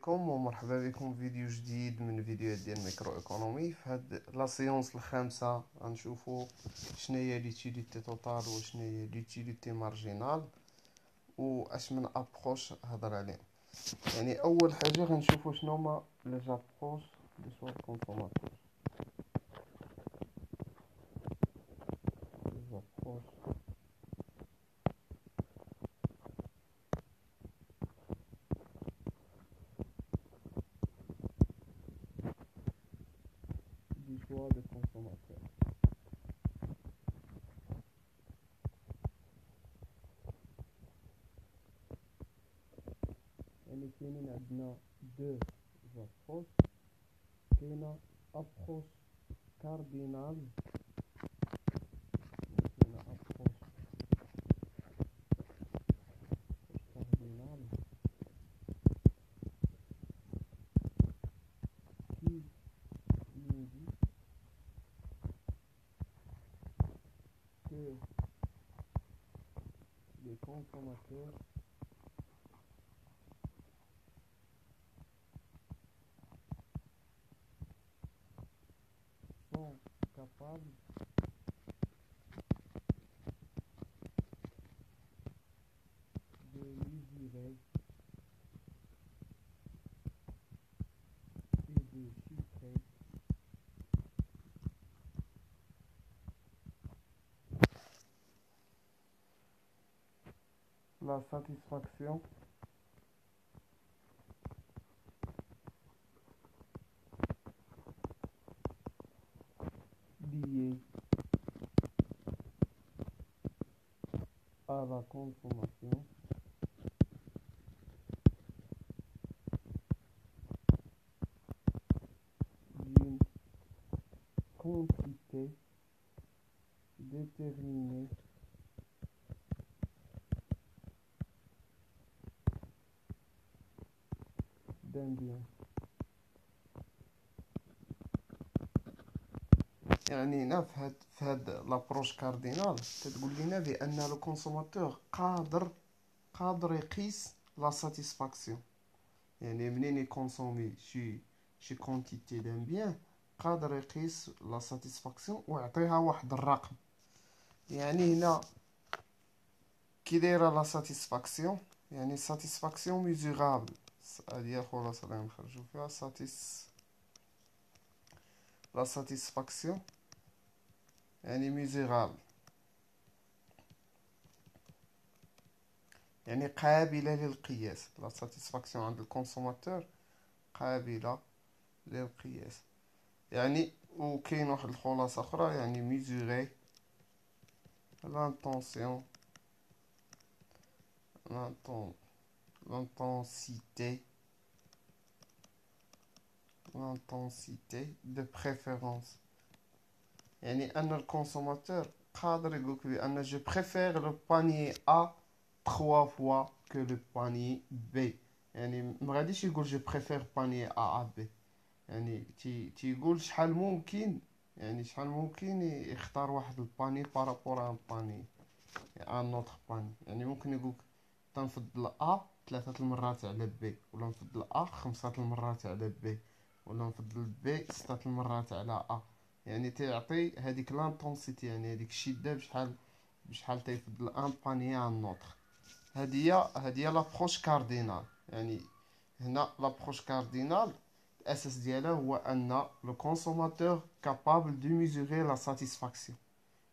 عليكم ومرحبا بكم في فيديو جديد من فيديوهات ديال ميكرو ايكونومي. في هاد لا سيونس الخامسه غنشوفوا شناهي ليتيليتي توتال وشناهي ليتيليتي مارجينال واش من ابروش هضر عليهم. يعني اول حاجه غنشوفوا شنو هما لي زابروش دي سوا كونسوماتور. du choix des consommateurs. يعني كاينين عندنا دو زابروش، كاينه ابروش كاردينال كاينه ابروش كاردينال qui nous dit que les consommateurs sont capables de mesurer et de chiffrer la satisfaction liée à la consommation d'une quantité déterminée d'un bien. يعني هنا في هاد لابروش كاردينال تتقول لنا بان لو كونسوماتور قادر يقيس لا ساتيسفاكسيون. يعني منين يكونسومي شي كونتيتي دان بيان قادر يقيس لا ساتيسفاكسيون ويعطيها واحد الرقم. يعني هنا كي دايره لا ساتيسفاكسيون، يعني ساتيسفاكسيون ميزورابل. هادي خلاص اللي غنخرجوا فيها لا ساتيسفاكسيون يعني ميزورابل، يعني قابلة للقياس. لا ساتيسفاكسيون عند الكونسوماتور قابلة للقياس. يعني وكاين واحد الخلاصة أخرى، يعني ميزوري لانتونسيون l'intensité de préférence. يعني أن الكونسوماتور قادر يقولك بأن جو بريفير لو بانيي أ 3 فوا كو لو بانيي بي. يعني مغاديش يقول جو بريفير بانيي أ بي، يعني تيقول شحال ممكن، يعني شحال ممكن يختار واحد الباني بارابور ان باني ان نوتر باني. يعني ممكن يقولك تنفضل ا 3 المرات على بي، ولا نفضل ا 5 المرات على بي، ولا نفضل بي 6 المرات على ا. يعني تيعطي هذيك لانتونسيتي، يعني هذيك الشده بشحال تيفضل ان باني عن نوتر. هادي لابروش كاردينال. يعني هنا لابروش كاردينال الاساس ديالها هو ان لو كونسوماتور كابابل دو ميزوري لا ساتيسفاكسيون،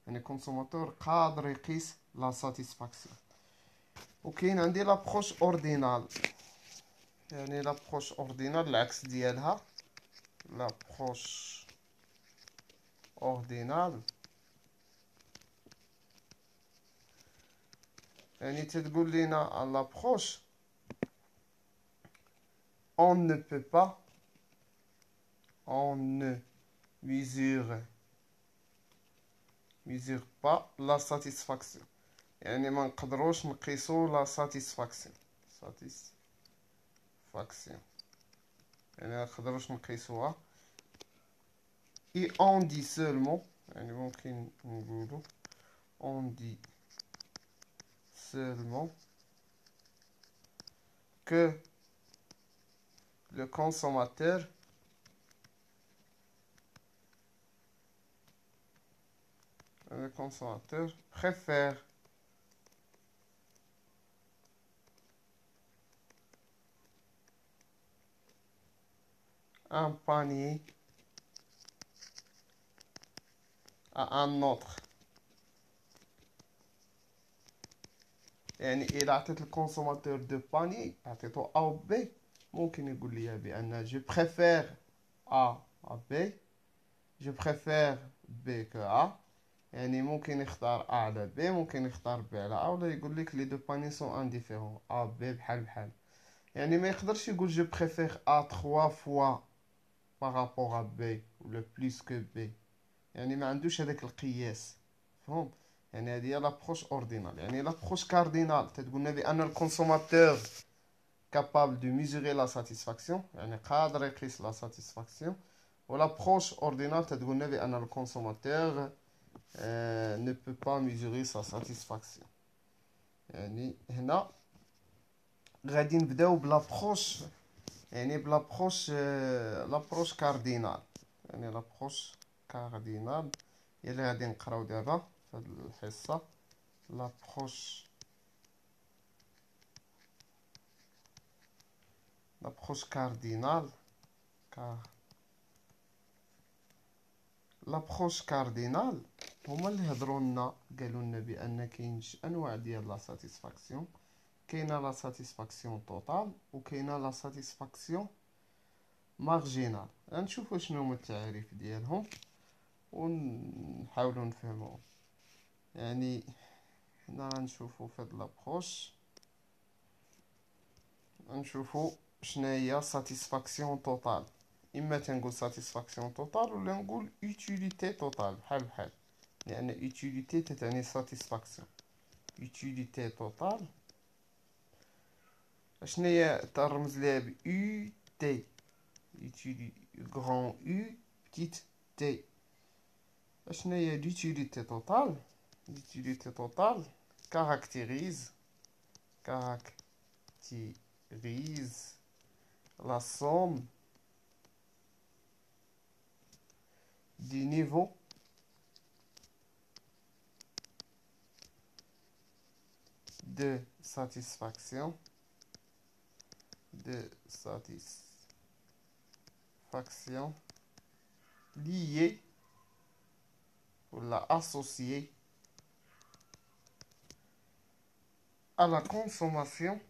يعني الكونسوماتور قادر يقيس لا ساتيسفاكسيون. وكاين عندي لابروش اوردينال. يعني لابروش اوردينال العكس ديالها. لابروش اوردينال يعني تتقول لنا لابروش on ne peut pas, on ne mesure pas la satisfaction. يعني ما نقدروش نقيسو لا ساتيسفاكسيون. يعني ما نقدروش نقيسوها. et on dit seulement، يعني ممكن نقولو on dit seulement que le consommateur préfère un panier à un autre. يعني إذا عطيت الكونسوماتور دو باني عطيتو أ و بي ممكن يقول لي بأن جو بريفير أ بي جو بريفير بي كو أ. يعني ممكن يختار أ على بي، ممكن يختار بي على أ، ولا يقول لك لي دو باني سون انديفيرون أ بي بحال بحال. يعني ما يقدرش يقول جو بريفير أ 3 فوا بارابور أ بي ولا بليس كو بي. يعني ما عندوش هذاك القياس. فهم؟ يعني هذه هي لابروش اوردينال. يعني لابروش كاردينال تتقولنا بان الكونسوماتور كابابل دو ميزوري لا ساتيسفاكسيون، يعني قادر يقيس لا ساتيسفاكسيون. ولابروش اوردينال تتقولنا بان الكونسوماتور ne peut pas mesurer sa satisfaction. يعني هنا غادي نبداو بلابروش، يعني لابروش كاردينال. يعني لابروش كاردينال هي اللي غادي نقراو دابا في هاد الحصة. l'approche cardinale l'approche cardinale هما اللي هضروا لنا قالوا لنا بان كاين جوج انواع ديال لا ساتيسفاكسيون. كاينه لا ساتيسفاكسيون توتال وكاينه لا ساتيسفاكسيون مارجينال. غنشوفوا شنو هما التعاريف ديالهم ونحاولوا نفهموهم. يعني هنا غنشوفوا في هاد لابروش غنشوفوا شنو هي ساتيسفاكسيون توتال. اما تنقول ساتيسفاكسيون توتال ولا نقول يوتيليتي توتال بحال بحال، لان يوتيليتي تتعني ساتيسفاكسيون. يوتيليتي توتال شنو هي ترمز ليها ب يو تي، يوتيلي غران يو بتيت تي. شنو هي l'utilité totale؟ l'utilité totale caractérise la somme du niveau de satisfaction liée ou associée à la consommation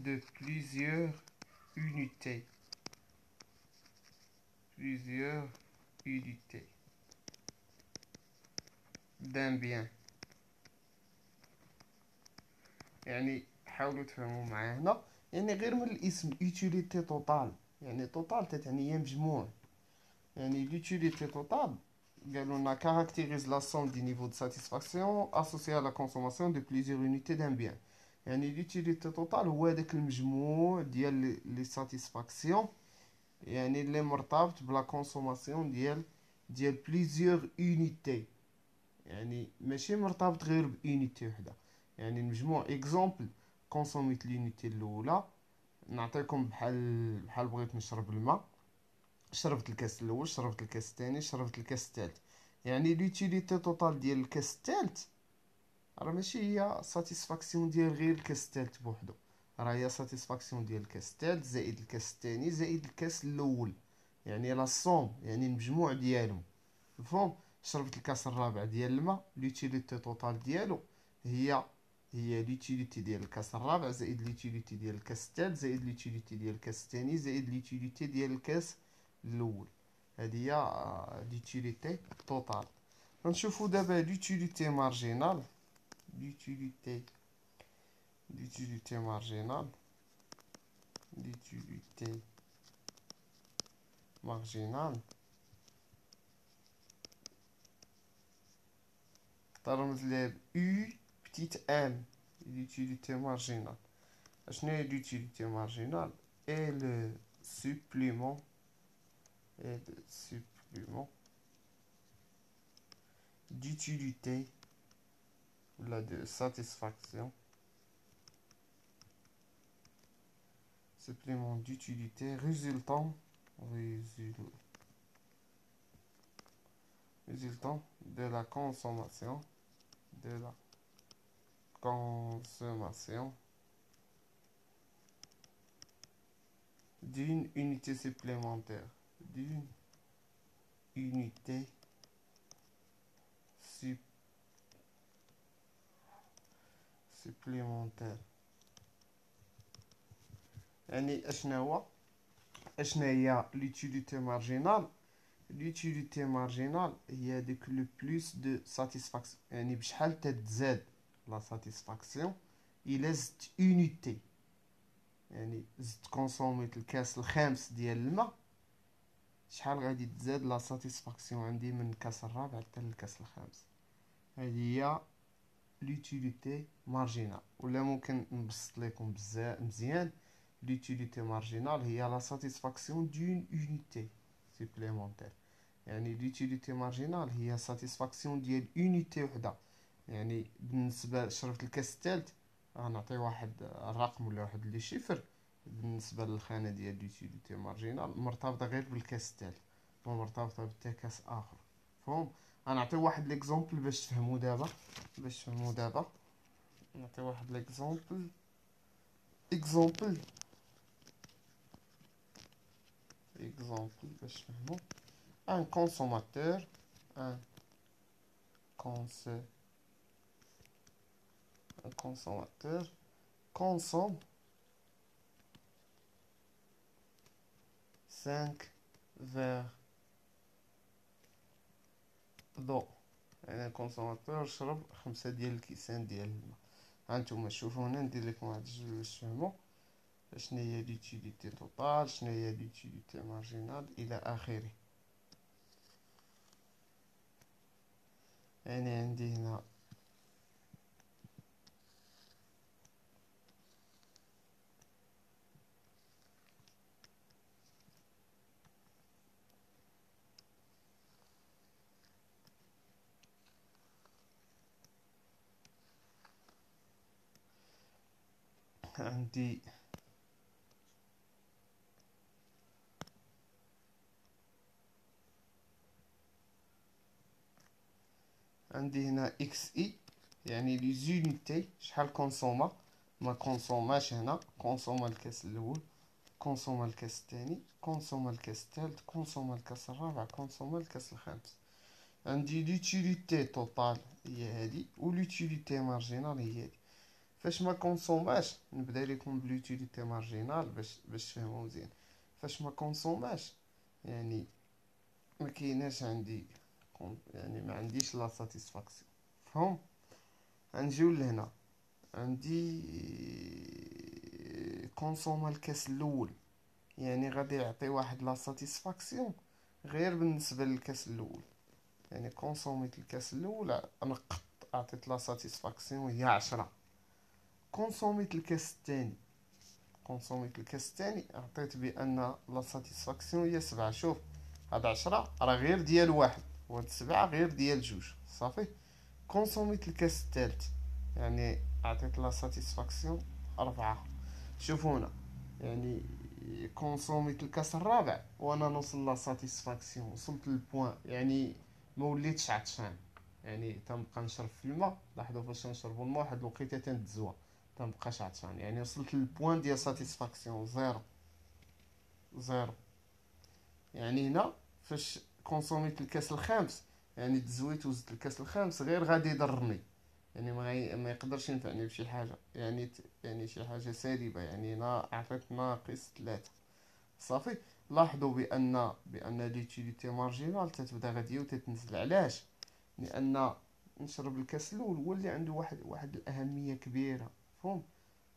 de plusieurs unités d'un bien. يعني حاولوا تفهموا معايا هنا. يعني غير من الاسم utilité total، يعني total تتعني هي مجموع. يعني l'utilité totale قالوا لنا caractérise la somme du niveau de satisfaction associée à la consommation de plusieurs unités d'un bien. يعني l'utilité totale هو هذاك المجموع ديال لي ساتيسفاكسيون، يعني اللي مرتبط بلا كونسوماسيون ديال plusieurs unités. يعني ماشي مرتبط غير بيونيتي وحده. يعني المجموع اكزومبل كونسوميت لونيتي الاولى، نعطيكم بحال بغيت نشرب الماء، شربت الكاس الاول، شربت الكاس الثاني، شربت الكاس الثالث. يعني لوتيليتي توتال ديال الكاس الثالث راه ماشي هي ساتيسفاكسيون ديال غير الكاس الثالث بوحدو، راه هي ساتيسفاكسيون ديال الكاس الثالث زائد الكاس الثاني زائد الكاس الاول. يعني لا صوم، يعني المجموع ديالهم. مفهوم؟ شربت الكاس الرابع ديال الماء، لوتيليتي توتال ديالو هي لوتيليتي ديال الكاس الرابع زائد لوتيليتي ديال الكاس الثالث زائد لوتيليتي ديال الكاس الثاني زائد لوتيليتي ديال الكاس الاول. هذه هي لوتيليتي توتال. غنشوفو دابا لوتيليتي مارجينال. لوتيليتي مارجينال لوتيليتي مارجينال ترمز لها ب U petit m. l'utilité marginale. شنو هي l'utilité marginale؟ est le supplément d'utilité ولا de satisfaction. Supplément d'utilité résultant de la consommation d'une unité supplémentaire unité supplémentaire. يعني اشنا هي l'utilité marginale. L'utilité marginale هي ديك لو بلوس دو ساتيسفاكسيون، يعني بشحال تتزاد لا ساتيسفاكسيون الا زدت اونيتي. يعني زدت كونسوميت الكاس الخامس ديال الماء، شحال غادي تزاد لا ساتيسفاكسيون عندي من الكاس الرابع حتى للكاس الخامس. هذه هي l'utilité marginale. ولا ممكن نبسط لكم بزاف مزيان، l'utilité marginale هي la satisfaction d'une unité supplémentaire. يعني l'utilité marginale هي satisfaction ديال unité وحده. يعني بالنسبه شربت الكاس الثالث غنعطي واحد الرقم ولا واحد لي شيفر بالنسبه للخانه ديال l'utilité marginale مرتبطه غير بالكاس الثالث، ومرتبطه بحتى كاس اخر. فهم؟ غنعطي واحد ليكزامبل باش تفهموا دابا. نعطي واحد ليكزامبل باش تفهموا. ان كونسوماتور consomme 5 verres d'eau. يعني الكونسوماتور شرب 5 ديال الكيسان ديال الماء. هانتوما شوفوا هنا ندير لكم واحد الجوج باش تفهموا شنو هي لوتيليتي توتال، شنو هي لوتيليتي مارجينال الى اخره. يعني عندي هنا عندي هنا اكس اي، يعني لي زونيتي شحال كونسوما. ما كونسوماش هنا، كونسوما الكاس الاول، كونسوما الكاس الثاني، كونسوما الكاس الثالث، كونسوما الكاس الرابع، كونسوما الكاس الخامس. عندي لوتيليتي توتال هي هادي، و لوتيليتي مارجينال هي هادي. فاش ما كونسوماش نبدا لكم بلوتيليتي مارجينال باش تفهموا مزيان. فاش ما كونسوماش يعني ما كايناش عندي، يعني ما عنديش لا ساتيسفاكسيون. فهم؟ غنجيو لهنا، عندي كونسوما الكاس الاول، يعني غادي يعطي واحد لا ساتيسفاكسيون غير بالنسبه للكاس الاول. يعني كونسوميت الكاس الاول نقط عطيت لا ساتيسفاكسيون هي 10. كونسوميت الكاس الثاني عطيت بان لا ساتيسفاكسيون هي 7. شوف هاد 10 راه غير ديال واحد، وهاد 7 غير ديال جوج، صافي. كونسوميت الكاس الثالث يعني عطيت لا ساتيسفاكسيون 4. شوفوا هنا يعني كونسوميت الكاس الرابع وانا نوصل لا ساتيسفاكسيون، وصلت للبوان يعني ما وليتش عطشان. يعني تنبقى نشرب في الماء، لاحظوا فاش نشربوا الماء واحد الوقيته تندزوا تنبقاش عطشان. يعني وصلت للبوان ديال ساتيسفاكسيون زيرو. يعني هنا فاش كونسوميت الكاس الخامس يعني تزويت وزدت الكاس الخامس غير غادي يضرني، يعني ما يقدرش ينفعني بشي حاجه، يعني شي حاجه سالبه. يعني هنا عطيت ناقص 3، صافي. لاحظوا بان ليوتيليتي مارجينال تتبدا غاديه وتتنزل. علاش؟ لان نشرب الكاس الاول هو اللي عنده واحد الاهميه كبيره. فهم؟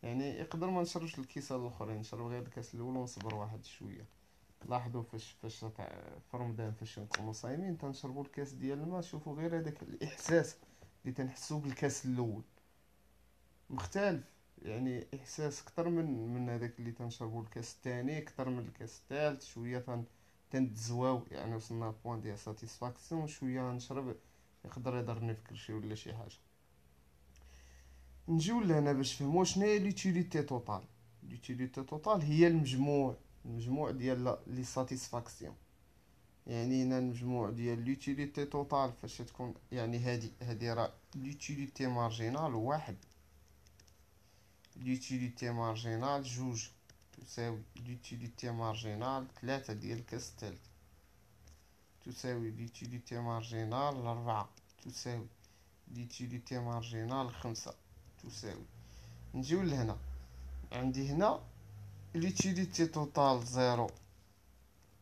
يعني يقدر ما نشربش الكيسان الاخرين، نشرب غير الكاس الاول ونصبر واحد شويه. لاحظوا فاش في رمضان فاش نكونوا صايمين تنشربوا الكاس ديال الماء، شوفوا غير هذاك الاحساس اللي تنحسوا بالكاس الاول مختلف. يعني احساس اكثر من هذاك اللي تنشربوا الكاس الثاني، اكثر من الكاس الثالث. شويه تندزواو، يعني وصلنا بوان ديال ساتيسفاكسيون. شويه نشرب يقدر يضرني في كلشي ولا شي حاجه. نجيو لهنا باش نفهمو شناهي لوتيليتي توتال. لوتيليتي توتال هي المجموع ديال لي ساتيسفاكسيون. يعني هنا المجموع ديال لوتيليتي توتال فاش تكون، يعني هادي راه لوتيليتي مارجينال واحد، لوتيليتي مارجينال جوج تساوي لوتيليتي مارجينال ثلاثة ديال الكاس الثالث، تساوي لوتيليتي مارجينال ربعة، تساوي لوتيليتي مارجينال خمسة، تساوي. نجيو لهنا، عندي هنا لوتيليتي توتال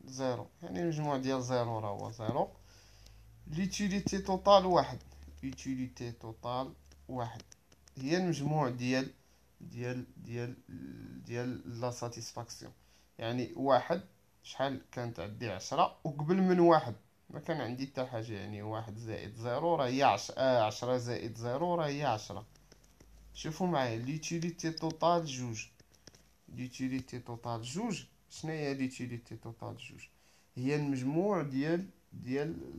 زيرو، يعني المجموع ديال زيرو راه هو زيرو. لوتيليتي توتال واحد، لوتيليتي توتال واحد هي المجموع ديال لا ساتيسفاكسيون. يعني واحد شحال كانت عندي 10، وقبل من واحد ما كان عندي حتى حاجه، يعني واحد زائد زيرو راه هي 10 زائد زيرو راه هي 10. شوفوا معايا لوتيليتي توتال جوج، لوتيليتي توتال جوج شناهي لوتيليتي توتال جوج؟ هي المجموع ديال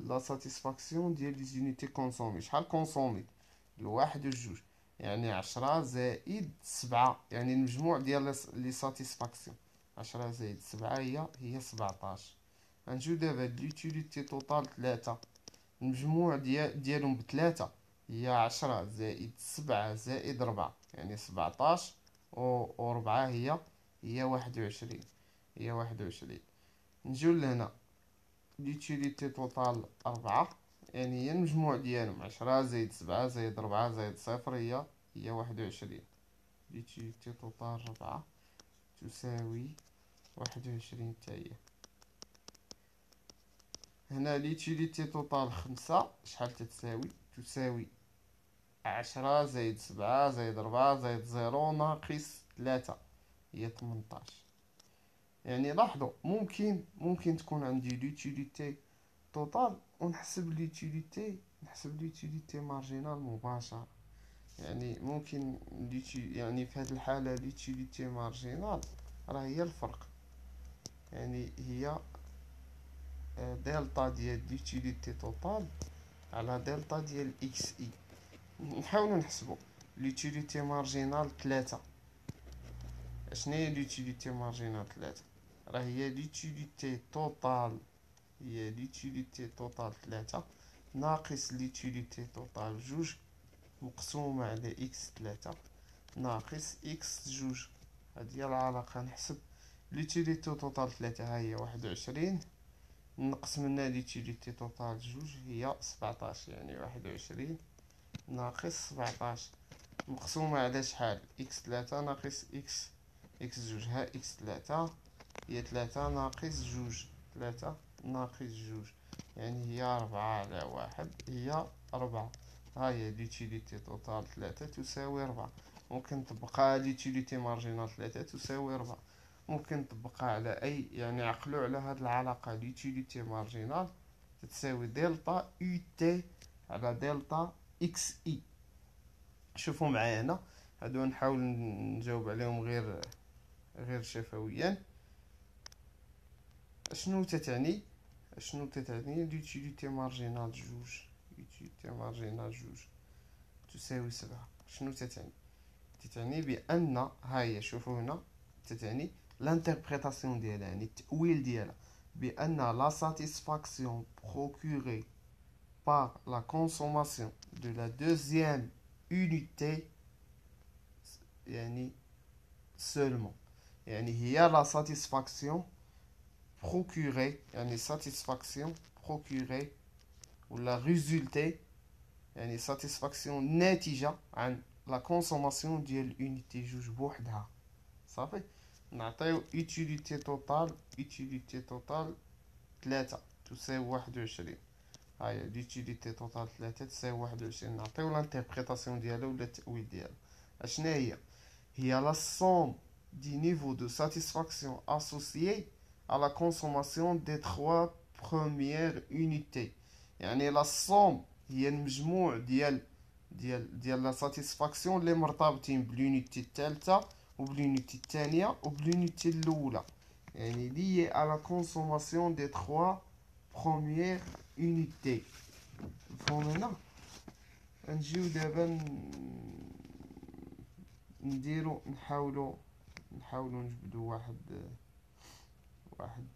لا ساتيسفاكسيون ديال لي زونيتي كونسومي. شحال كونسومي؟ الواحد والجوج، يعني 10 زائد 7، يعني المجموع ديال لي ساتيسفاكسيون 10 زائد 7 هي 17. غنجيو دابا لوتيليتي توتال 3، المجموع ديالهم بثلاثة هي 10 زائد 7 زائد 4، يعني 17 و 4 هي 21، هي 21. نجيو لهنا لوتيليتي توتال 4، يعني هي المجموع ديالهم 10 زائد 7 زائد 4 زائد 0 هي 21. لوتيليتي توتال 4 تساوي 21 حتى هي. هنا لوتيليتي توتال 5 شحال تساوي 10 زائد 7 زائد 4 زائد 0 ناقص 3 هي 18. يعني لاحظوا ممكن تكون عندي لوتيليتي توتال ونحسب لوتيليتي مارجينال مباشرة. يعني ممكن يعني في هذه الحالة لوتيليتي مارجينال راه هي الفرق، يعني هي دلتا ديال لوتيليتي توتال على دلتا ديال اكس اي. نحاولوا نحسبوا لوتيليتي مارجينال 3. شناهي لوتيليتي مارجينال 3؟ راه هي لوتيليتي توتال، هي لوتيليتي توتال 3 ناقص لوتيليتي توتال جوج مقسومة على اكس 3 ناقص اكس جوج. هادي هي العلاقة. نحسب لوتيليتي توتال 3 ها هي 21، نقص منها لوتيليتي توتال جوج هي 17، يعني 21 ناقص 17 مقسومة على شحال؟ اكس 3 ناقص اكس جوج. ها اكس 3 هي 3 ناقص جوج، 3 ناقص جوج يعني هي 4 على واحد هي 4. ها هي لوتيليتي توتال 3 تساوي 4. ممكن تبقى لوتيليتي مارجينال 3 تساوي 4. ممكن تبقى على اي، يعني عقلوا على هاد العلاقة لوتيليتي مارجينال تساوي دلتا يو تي على دلتا اكس اي. شوفوا معايا هنا، هادو نحاول نجاوب عليهم غير شفويا. شنو تتعني لوتيليتي مارجينال جوج؟ لوتيليتي مارجينال جوج تساوي 7. شنو تتعني بان هاهي شوفوا هنا تتعني لانتربريتاسيون ديالها، يعني التأويل ديالها، بان لا ساتيسفاكسيون procurée par la consommation de la deuxième unité يعني seulement، يعني هي لا ساتيسفاكسيون procurée، يعني ساتيسفاكسيون procurée ولا ريزولتي، يعني ساتيسفاكسيون ناتجة عن لا كونسوماسيون ديال اليونيتي جوج بوحدها. صافي. نعطيو يوتيليتي توتال 3 تساوي 21. هاهي لوتيليتي توتال 3 تساوي 21. نعطيو لانتربريتاسيون ديالها ولا التأويل ديالها. اشنا هي لا somme du niveau de satisfaction associé à la consommation des 3 premières unités. يعني لا somme هي المجموع ديال لا ساتيسفاكسيون اللي مرتبطين باليونيتي الثالثه وباليونيتي الثانيه وباليونيتي الاولى، يعني lié à la consommation des 3 premières unités. مفهوم هنا. نجيو دابا نديرو نحاولو نجبدو واحد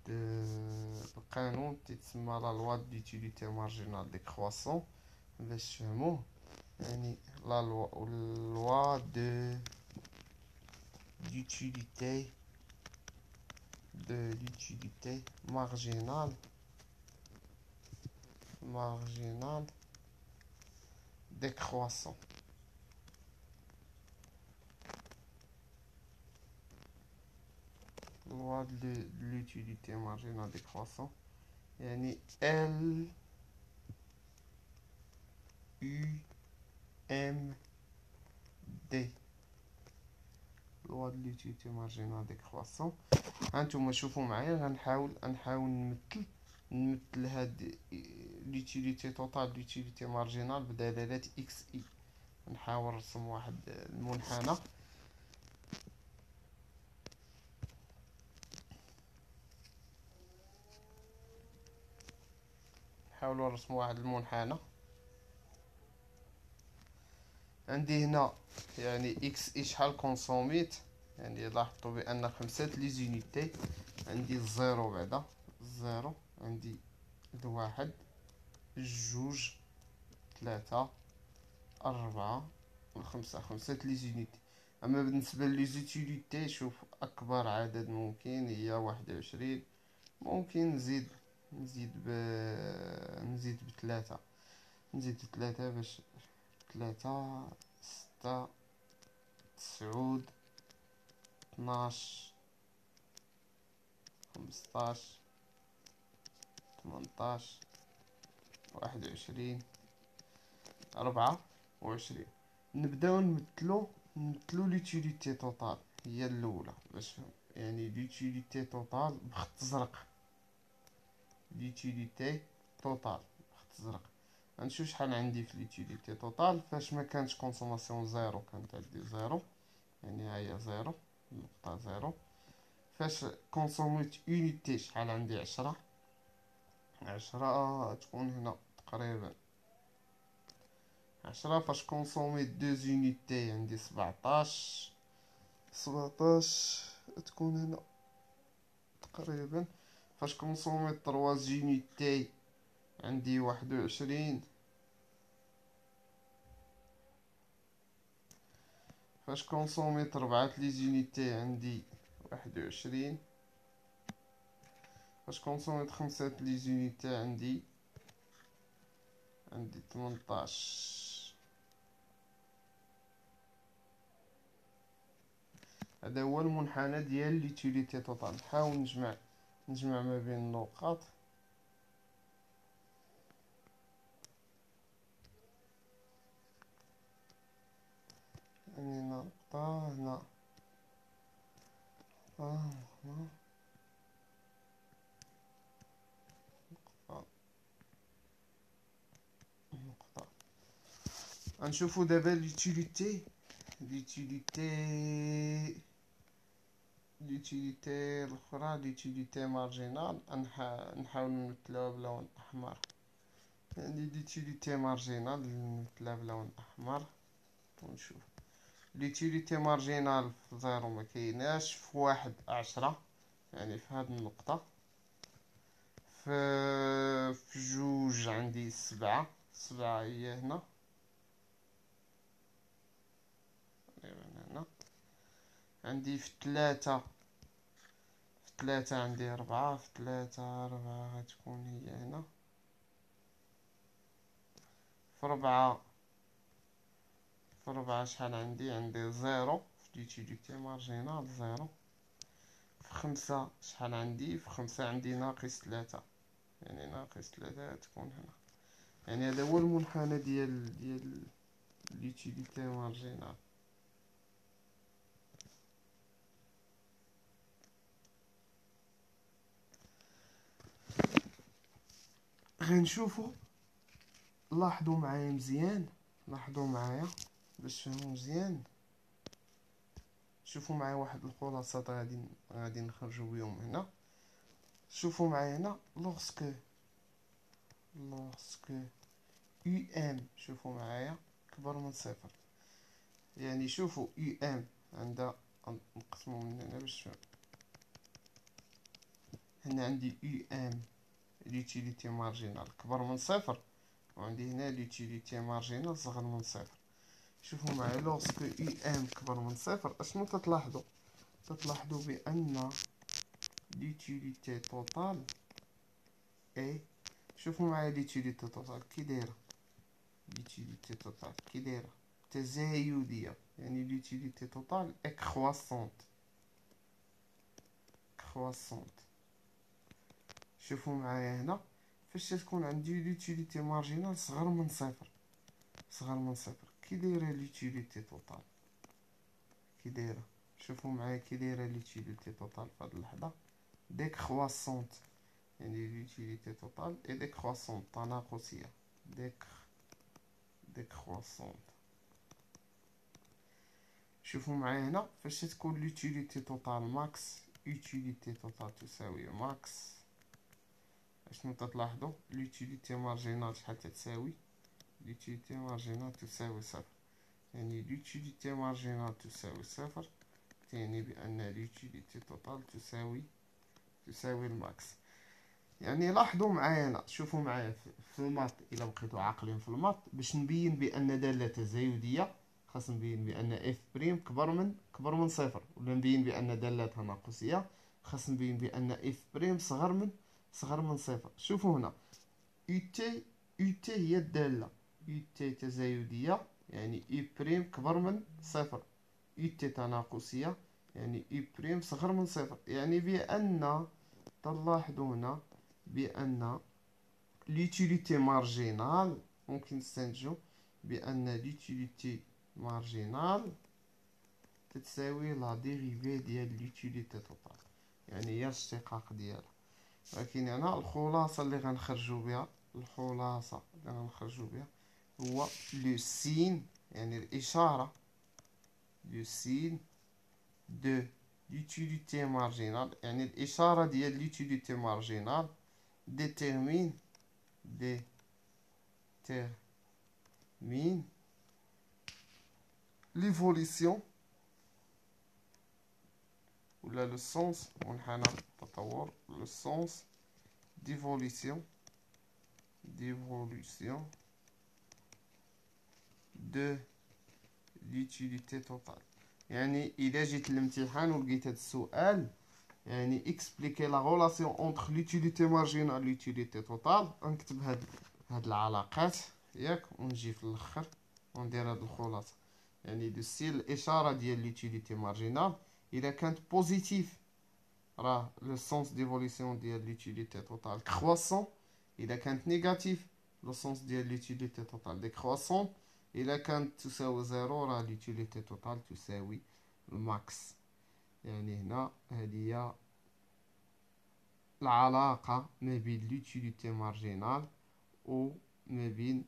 القانون تيتسمى لا لوا ديوتيليتي مارجينال ديكرواسون باش تفهموه. يعني لا لوا d'utilité marginale décroissant. Loi de l'utilité marginale décroissant. يعني L U M D. Loi de l'utilité marginale décroissant. هانتوما شوفوا معايا، غنحاول نمثل هاد l'utilité totale l'utilité marginale بدلالة اكس اي. نحاول نرسم واحد المنحنى. نحاولوا نرسموا واحد المنحنى. عندي هنا يعني اكس اي شحال كونسوميت، يعني لاحظتوا بان 5 لي زونيتي. عندي الزيرو بعدا الزيرو، عندي الواحد الجوج 3 4 الخمسة، 5 لي زونيتي. اما بالنسبه لي زوتيليتي، شوف اكبر عدد ممكن هي 21. ممكن نزيد بثلاثة، باش 3 6 9 12 15 18 21 24. نبداو نمثلو لوتيليتي توتال هي الاولى باش فهم. يعني لوتيليتي توتال بخط زرق، لوتيليتي توتال بخط زرق. غنشوف شحال عندي في لوتيليتي توتال. فاش ما كانش كونسوماسيون زيرو كانت عندي زيرو، يعني ها هي زيرو، نقطة زيرو. فاش كونسوميت اونيتي شحال عندي؟ 10 تكون هنا تقريبا 10. فاش كونسوميت دو زونيتي عندي 17 تكون هنا تقريبا. فاش كونسوميت 3 زونيتي عندي 21. فاش كونسوميت 4 لي زونيتي عندي 21. فاش كونسوميت 5 لي زونيتي عندي 18. هذا هو المنحنى ديال ليوتيليتي توتال. نحاول نجمع ما بين النقاط. يعني نقطة هنا، هنا نقطة. غنشوفو دابا ليوتيليتي الاخرى، ليوتيليتي مارجينال. نحاول نمثلوها بلون احمر. يعني ليوتيليتي مارجينال نمثلها بلون احمر ونشوف. ليوتيليتي مارجينال في زيرو ما كايناش، في واحد 10، يعني في هاد النقطة. في جوج عندي 7 هي هنا هنا. عندي في 3 عندي 4. في 3 غتكون هي هنا. في 4 شحال عندي زيرو في ليوتيليتي مارجينال زيرو. في 5 شحال عندي؟ في 5 عندي ناقص 3، يعني ناقص 3 تكون هنا. يعني هذا هو المنحنى ديال ليوتيليتي مارجينال. غنشوفو. لاحظوا معايا مزيان، باش تفهموا مزيان. شوفوا معايا واحد الخلاصات غادي نخرجوا بهم هنا. شوفوا معايا هنا. لوغسك يو ام شوفوا معايا كبر من صفر. يعني شوفوا يو ام عندها نقسمو من هنا باش هنا عندي يو ام لوتيليتي مارجينال كبر من صفر، وعندي هنا لوتيليتي مارجينال صغر من صفر. شوفوا معايا لوغسكو يو ام كبر من صفر اشنو تتلاحظوا؟ تتلاحظوا بان لوتيليتي توتال اي، شوفوا معايا لوتيليتي توتال كي دايره، لوتيليتي توتال كي دايره تزايديه، يعني لوتيليتي توتال اكرواسونت كرواسونت. شوفوا معايا هنا فاش تكون عندي لوتيليتي مارجينال صغر من صفر، صغر من صفر كي دايره لوتيليتي توتال كي دايره. شوفوا معايا كي دايره لوتيليتي توتال في هاد اللحظه ديكرواسونت، يعني لوتيليتي توتال اي ديكرواسونت تناقصيه ديكرواسونت. شوفوا معايا هنا فاش تكون لوتيليتي توتال ماكس، يوتيليتي توتال تساوي ماكس، اشنو تتلاحظوا؟ لوتيليتي مارجينال شحال تساوي؟ لوتيليتي مارجينال تساوي صفر، يعني لوتيليتي مارجينال تساوي صفر تعني بأن لوتيليتي توتال تساوي الماكس. يعني لاحظوا معايا هنا، شوفوا معايا في المات إلا بقيتوا عاقلين في المات باش نبين بأن دالة تزايدية خاص نبين بأن اف بريم كبر من صفر، ولا نبين بأن دالة تناقصية خاص نبين بأن اف بريم صغر من صفر. شوفوا هنا يو تي هي الدالة، يو تي تزايدية يعني اي بريم كبر من صفر، يو تي تناقصية يعني اي بريم صغر من صفر، يعني بأن تلاحظوا هنا بأن l'utilité marginale ممكن نستنتجو بأن l'utilité marginale تتساوي لا ديريفي ديال l'utilité توتال، يعني هي الاشتقاق ديالها. لكن هنا الخلاصة اللي غنخرجو بها، الخلاصة اللي غنخرجو بها هو لو سين، يعني الإشارة لو سين دو l'utilité marginale، يعني الإشارة ديال l'utilité marginale détermine l'évolution ou là le sens منحنى التطور، le sens d'évolution de l'utilité totale. يعني إذا جيت الامتحان ولقيت هذا السؤال يعني expliquer la relation entre l'utilité marginale et l'utilité totale، نكتب هاد العلاقات ياك، ونجي في الاخر وندير هاد الخلاصه. يعني دو ستيل الاشاره ديال لوتيليتي مارجينال اذا كانت بوزيتيف راه لو سونس ديفوليسيون ديال لوتيليتي توتال كرواسون، اذا كانت نيجاتيف لو سونس ديال لوتيليتي توتال ديكرواسون، اذا كانت تساوي زيرو راه لوتيليتي توتال تساوي الماكس. يعني هنا هذه هي العلاقة ما بين لوتيليتي مارجينال و ما بين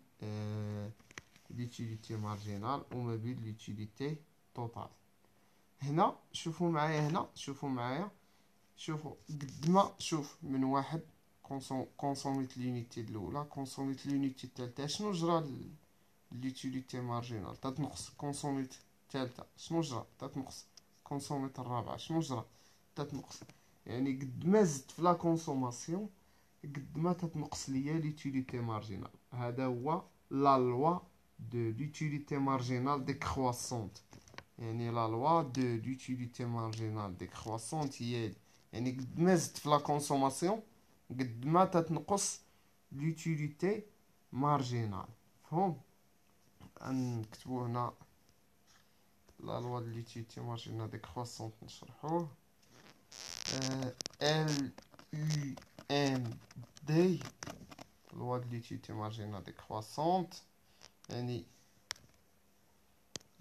لوتيليتي مارجينال وما بين لوتيليتي توتال. هنا شوفوا معايا، هنا شوفوا معايا، شوفوا قد ما شوف من واحد كونسوميت لونيتي الاولى، كونسوميت لونيتي الثالثه، شنو جرى لوتيليتي مارجينال تتنقص، كونسوميت الثالثه شنو جرى تتنقص، كونسوميت الرابعه شنو جرى تتنقص. يعني قد ما زدت في لا كونسوماسيون قد ما تتنقص ليا لوتيليتي مارجينال. هذا هو لا لوا دو لوتيليتي مارجينال ديكرواسونت، يعني لا لوا دو لوتيليتي مارجينال ديكرواسونت هي يعني قد ما زدت في لا كونسوماسيون قد ما تتنقص لوتيليتي مارجينال. مفهوم؟ نكتبو هنا لا لوا دو لوتيليتي مارجينال ديكرواسونت نشرحوه. L U M D loi de l'utilité marginale décroissante يعني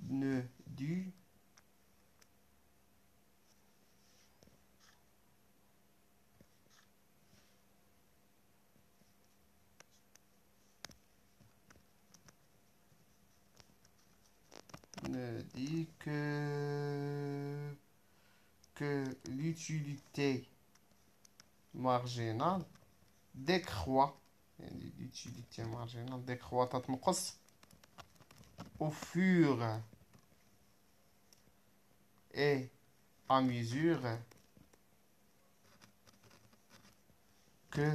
ne du ne dit que l'utilité marginale décroît يعني l'utilité marginale décroît تنقص au fur et à mesure que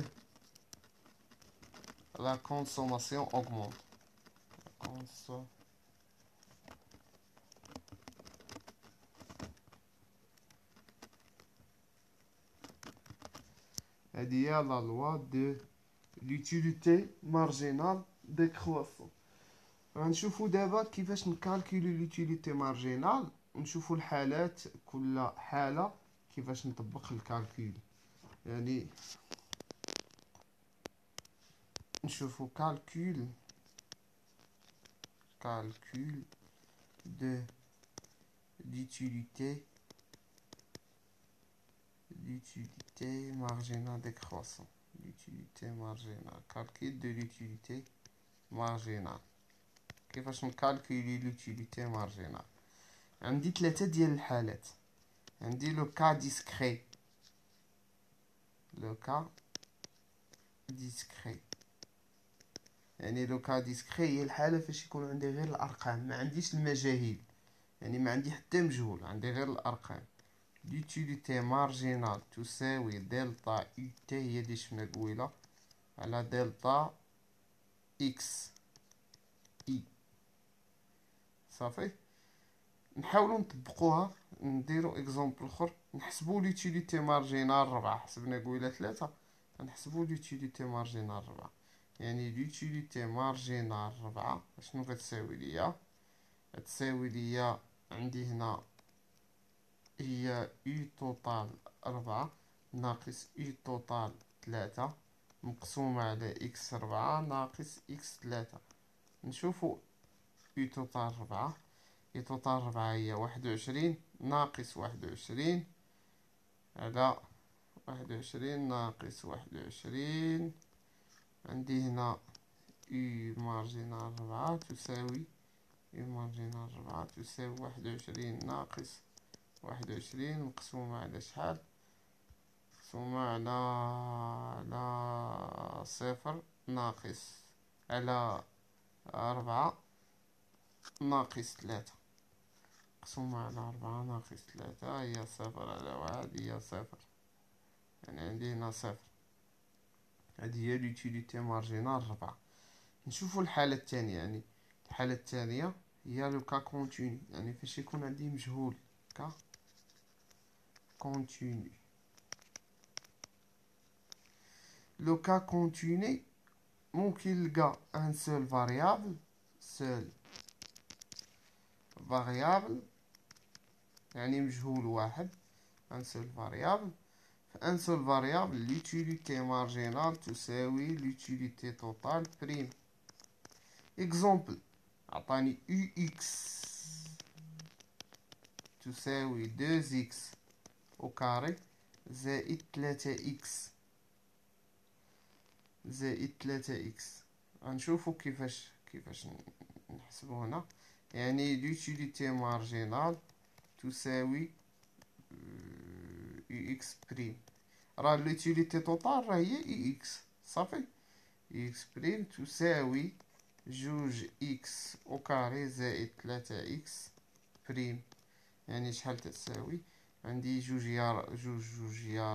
la consommation augmente. هذه هي la loi de l'utilité marginale décroissante. غنشوفو دابا كيفاش نكالكولي l'utilité marginale، ونشوفو الحالات كل حالة كيفاش نطبق الكالكول. يعني نشوفو calcul de l'utilité marginale décroissante. L'utilité marginale. Calcul de l'utilité marginale. كيفاش نكالكولي l'utilité marginale؟ عندي 3 ديال الحالات. عندي لو كا ديسكري، يعني لو كا ديسكري هي الحالة فاش يكون عندي غير الأرقام، ما عنديش المجاهيل، يعني ما عندي حتى مجهول، عندي غير الأرقام. l'utilité marginale تساوي دلتا يو تي، هي اللي شفنا قبيلة، على دلتا إكس إي. صافي، نحاولو نطبقوها، نديرو إكزومبل لخر، نحسبو l'utilité marginale 4، حسبنا قبيلة 3، نحسبو l'utilité marginale 4. يعني l'utilité marginale 4 شنو كتساوي ليا؟ كتساوي ليا عندي هنا هي يو توتال 4 ناقص يو توتال 3 مقسومة على إكس 4 ناقص إكس 3. نشوفو يو توتال 4، يو توتال 4 هي 21 ناقص 21 على 21 ناقص 21. عندي هنا يو مارجينال 4 تساوي يو مارجينال 4 تساوي 21 ناقص 21 مقسومة على شحال؟ مقسومة على 0 ناقص على 4 ناقص 3، مقسومة على 4 ناقص 3 هي 0 على 1 هي 0، يعني عندي هنا 0. هذه هي l'utilité marginale 4. نشوفو الحالة الثانية، يعني الحالة الثانية هي لو كا كونتيني، يعني فاش يكون عندي مجهول كا كونتيني. لو كا كونتيني ممكن نلقى ان سول فاريابل، يعني مجهول واحد، ان سول فاريابل. ان سول فاريابل l'utilité marginale تساوي l'utilité totale بريم. اكزومبل، عطاني يو اكس تساوي 2 اكس او كاري زائد 3 اكس زائد 3 اكس. غنشوفو كيفاش نحسبو هنا. يعني l'utilité marginale تساوي يو اكس بريم، راه l'utilité توتال راه هي يو اكس. صافي، يو اكس بريم تساوي 2 اكس او كاري زائد 3 اكس بريم. يعني شحال تساوي؟ عندي جوج يا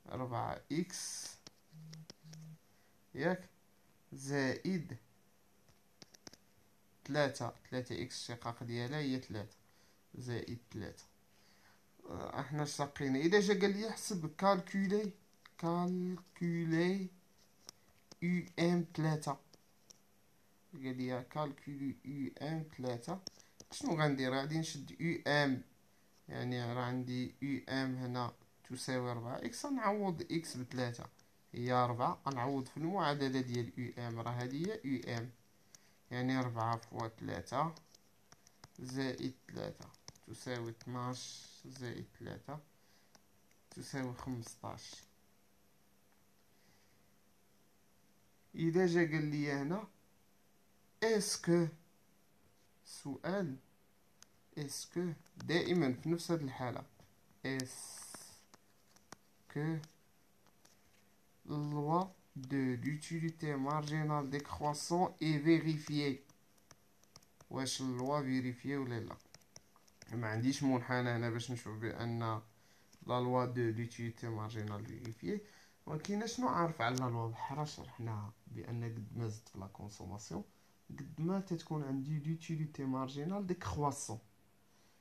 4 اكس ياك زائد 3 اكس الشقاق ديالها هي 3 زائد 3. احنا شاقينا. اذا جا قال لي حسب كالكولي يو ام 3، قال لي كالكولي يو ام 3، شنو غندير؟ غادي نشد يو ام، يعني راه عندي يو ام هنا تساوي 4 اكس، نعوض اكس ب3 هي 4، نعوض في المعادلة ديال يو ام، راه هذه هي يو ام، يعني 4 فوا 3 زائد 3 تساوي 12 زائد 3 تساوي 15. إذا جا قال لي هنا اسكو، سؤال اسكو دائما في نفس هذه الحالة، اسكو loi de l'utilité marginale décroissant est vérifiée. واش اللوا فيريفيي ولا لا؟ ما عنديش منحنى هنا باش نشوف بان لا لوا دو لوتيليتي مارجينال فيريفيي، ولكن شنو عارف على لا لوا؟ بحال شرحناها بان قد ما زدت في لا كونسوماسيون قد ما تتكون عندي لوتيليتي مارجينال ديكرواسون.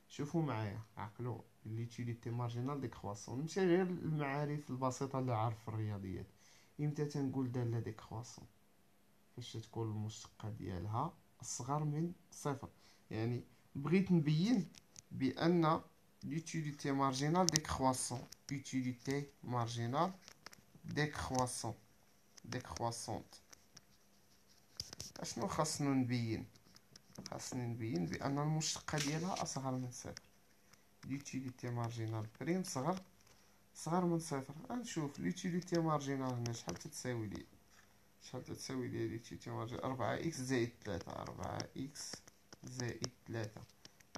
شوفوا معايا، عقلوا لوتيليتي مارجينال ديكرواسون. نمشي غير المعارف البسيطه اللي عارف في الرياضيات. امتى تنقول داله ديكرواسون؟ فاش تكون المشتقه ديالها اصغر من صفر. يعني بغيت نبين بان l'utilité marginale décroissant utilité marginale décroissante اشنو خاصنا نبين؟ خاصني نبين بان المشتقه ديالها اصغر من صفر. l'utilité marginale بريم صغر من صفر. غنشوف l'utilité marginale هنا شحال تتساوي لي. l'utilité marginale 4 اكس زائد 3. 4 اكس زائد 3.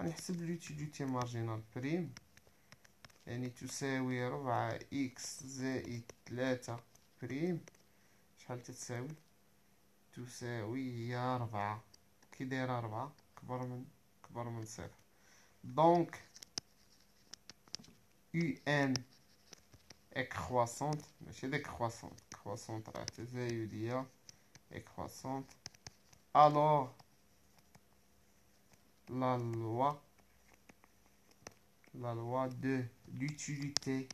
غنحسب l'utilité marginale بريم يعني تساوي 4 اكس زائد 3 بريم. شحال تتساوي؟ تساوي هي 4. كي دايره 4 كبر من صفر. دونك u n est croissante ماشي décroissante. croissante راه تزايديه croissante. alors la loi de l'utilité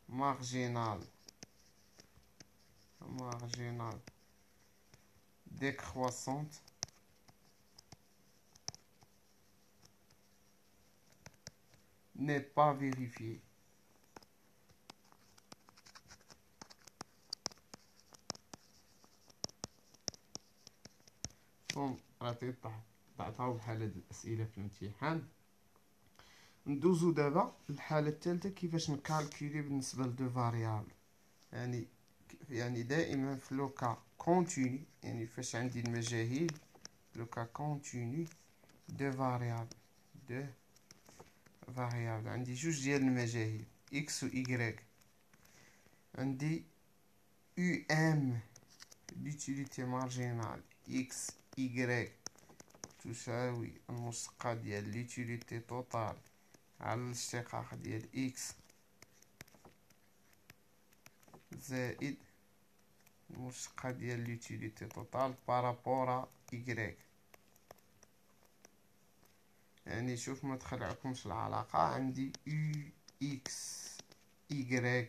marginale décroissante n'est pas vérifiée. شوف راه تعطاو بحال هاد الاسئله في الامتحان. ندوزو دابا الحاله الثالثه كيفاش نكالكولي بالنسبه لدو فاريابل. يعني دائما في لوكا كونتيني، يعني فاش عندي المجاهيل لوكا كونتيني دو فاريابل عندي جوج ديال المجاهيل اكس و ايكغيك. عندي u m l'utilité marginale x y تساوي المشتقة ديال l'utilité توتال على الاشتقاق ديال x زائد المشتقة ديال l'utilité توتال بارابور y. يعني شوف ما تخلعكمش العلاقة. عندي u x y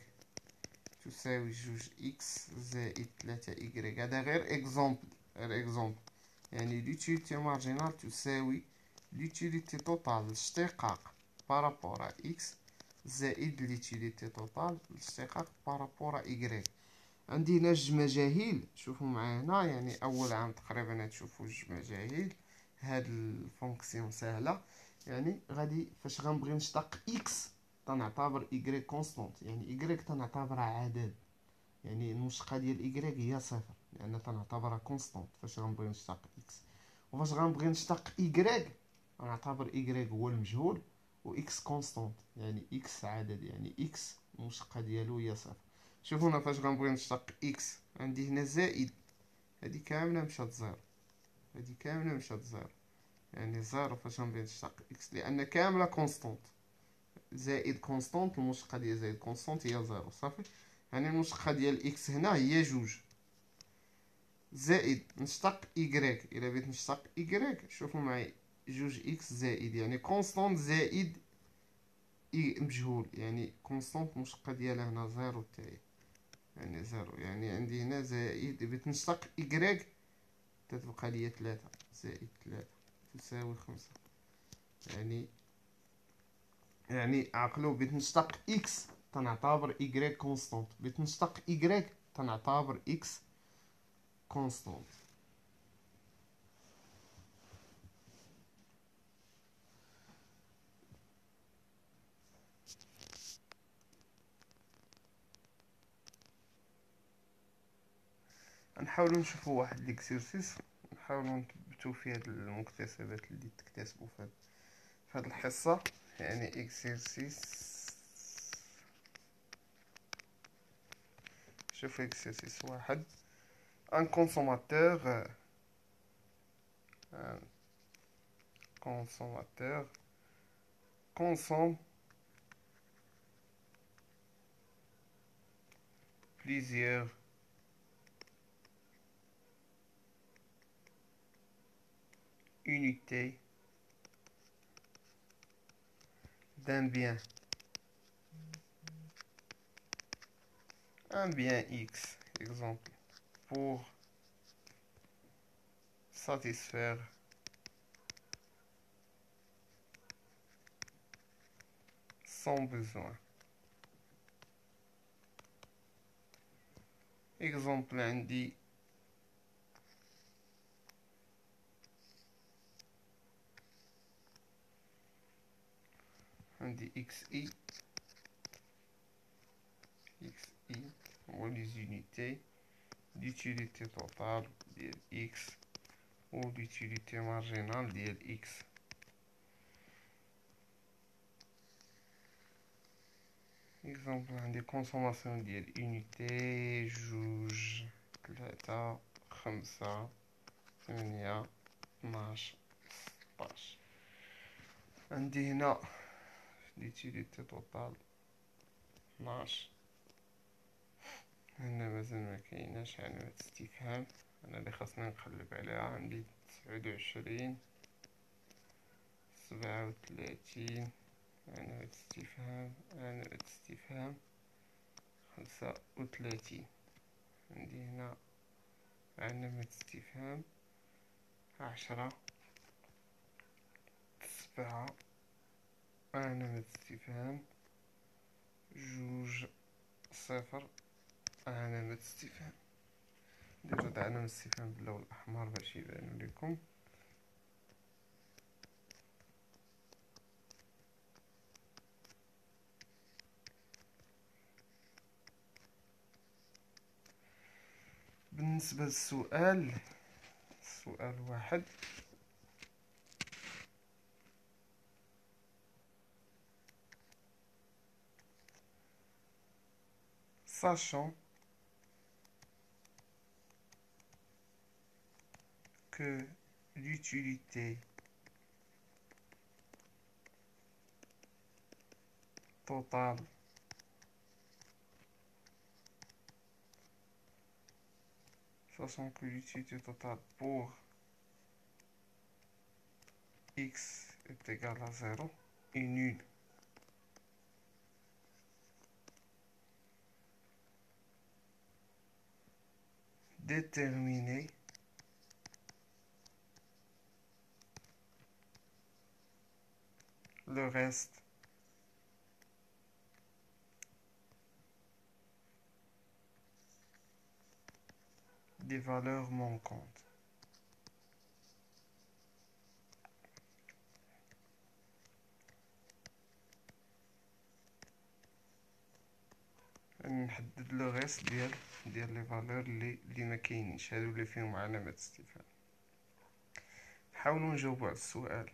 تساوي جوج اكس زائد 3 y. هذا غير اكزومبل. يعني l'utilité marginale تساوي l'utilité توتال الاشتقاق بارابور اكس زائد l'utilité توتال الاشتقاق بارابور y. عندي هنا جوج مجاهيل. شوفوا معايا هنا، يعني اول عام تقريبا تشوفوا جوج مجاهيل. هاد الفونكسيون سهله. يعني غادي فاش غنبغي نشتق اكس تنعتبر y كونستونت، يعني y تنعتبرها عدد. يعني المشتقه ديال y هي صفر لان تنعتبرها كونستونت فاش غنبغي نشتق اكس. وفاش غنبغي نشتق y غنعتبر y هو المجهول و x كونستونت، يعني x عدد، يعني x المشتقه ديالو هي صفر. شوفوا هنا فاش غنبغي نشتق x عندي هنا زائد، هادي كامله مشات زيرو، هادي كامله مشات زيرو، يعني زيرو فاش غنبغي نشتق x لان كامله كونستونت. زائد كونستونت، المشتقه ديال زائد كونستونت هي زيرو صافي. يعني المشتقه ديال اكس هنا هي جوج. زائد نشتق ايكغيك، الا بغيت نشتق ايكغيك شوفوا معايا جوج اكس زائد يعني كونستونت زائد اي مجهول، يعني كونستونت المشتقه ديالها هنا زيرو تاعي، يعني زيرو. يعني عندي هنا زائد بغيت نشتق ايكغيك تتبقى ليا 3 زائد 3 تساوي 5. يعني عقلوا بغيت نشتق اكس تنعتبر y كونستونت، بغيت نشتق y تنعتبر x كونستونت. نحاولوا نشوفوا واحد ليكسيرسيس، نحاولوا نثبتوا فيه هاد المكتسبات اللي تكتسبوا في هاد الحصة يعني اكسرسيس. شوف اكسرسيس واحد. ان كونسوماتور un consommateur consomme plusieurs unités d'un bien, un bien X, exemple, pour satisfaire son besoin. Exemple عندي XI هو les unités d'utilité totale ديال X ou d'utilité marginale ديال X. exemple عندي consommation ديال unité جوج ثلاثة خمسة ثمانية 12 16. عندي هنا l'utilité totale 12. هنا مازال مكايناش علامة استفهام، أنا اللي خاصني نقلب عليها. عندي 29 37 علامة استفهام علامة استفهام 35. عندي هنا علامة استفهام 10 7 علامة استفهام جوج 0 علامة استفهام. ندير هاد علامة استفهام باللون الأحمر باش يبانو ليكم. بالنسبة للسؤال، سؤال واحد، sachant que l'utilité totale pour x est égal à 0 est nulle. Déterminer le reste des valeurs manquantes. نحدد لو ريست ديال لي فالور اللي ما كاينينش، هادو اللي فيهم علامة استفهام. نحاولوا نجاوبوا على السؤال.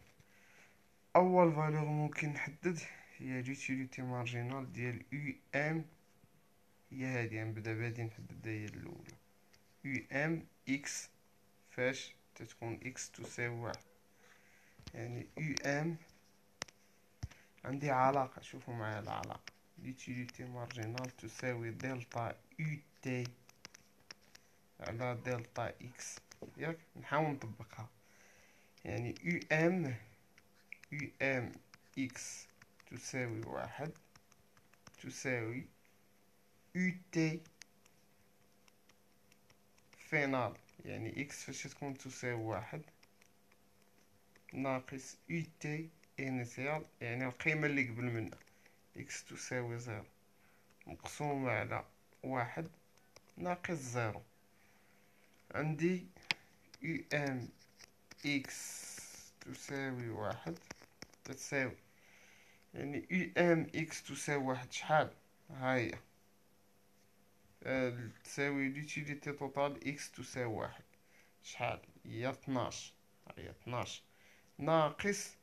اول فالور ممكن نحدد هي l'utilité marginale ديال UM، هي هادي. نبدا بهادي نحددها هي الاولى. UM X فاش تتكون X تساوي واحد، يعني UM عندي علاقة. شوفوا معايا العلاقة. l'utilité marginale تساوي دلتا UT على دلتا X. ياك نحاول نطبقها. يعني UM X تساوي واحد تساوي UT فينال، يعني X فاش تكون تساوي واحد ناقص UT إنيسيال، يعني القيمة اللي قبل منها X تساوي 0 مقسومة على واحد ناقص 0. عندي UM X تساوي واحد تساوي، يعني UM X تساوي واحد شحال؟ هاهي تساوي l'utilité totale X تساوي واحد شحال؟ هي 12. هي 12 ناقص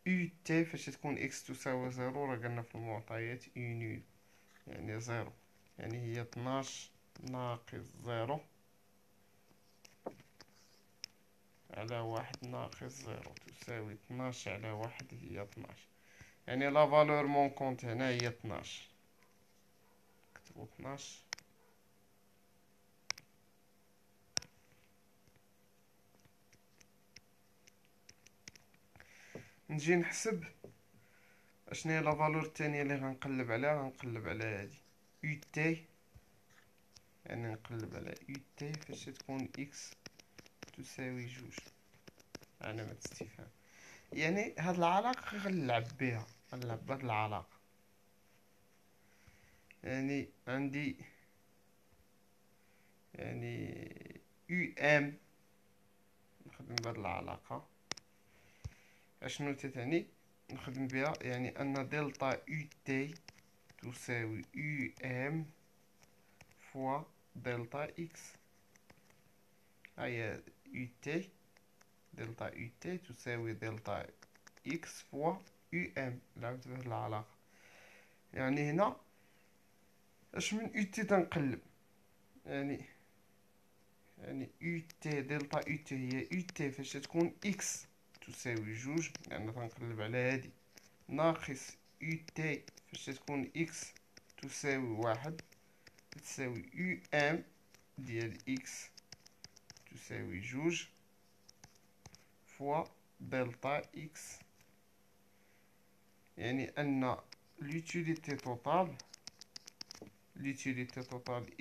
يو تي فاش تكون إكس تساوي زيرو، راه قلنا في المعطيات يو نول يعني زيرو، يعني هي 12 ناقص زيرو على واحد ناقص زيرو تساوي 12 على واحد هي 12. يعني لا فالور مونكونت هنا هي 12. نكتبو 12. نجي نحسب اشنا هي لا فالور الثانيه اللي غنقلب عليها. غنقلب على هادي يو تي، يعني نقلب على يو تي فاش تكون اكس تساوي جوج علامة استفهام. يعني هاد العلاقة غنلعب بها، غنلعب بهاد العلاقة. يعني عندي يعني يو ام، نخدم بهاد العلاقة. اشنو تتعني نخدم بها؟ يعني ان دلتا يو تي تساوي يو ام فوا دلتا اكس. هيا يو تي، دلتا يو تي تساوي دلتا اكس فوا يو ام. لعبت بهاد العلاقة. يعني هنا اش من يو تي تنقلب؟ يعني يو تي دلتا يو تي هي يو تي فاش تكون اكس تساوي جوج، يعني تنقلب على هادي، ناقص يو تي فاش تكون اكس تساوي واحد، تساوي يو ام ديال اكس تساوي جوج فوا دلتا اكس. يعني ان l'utilité totale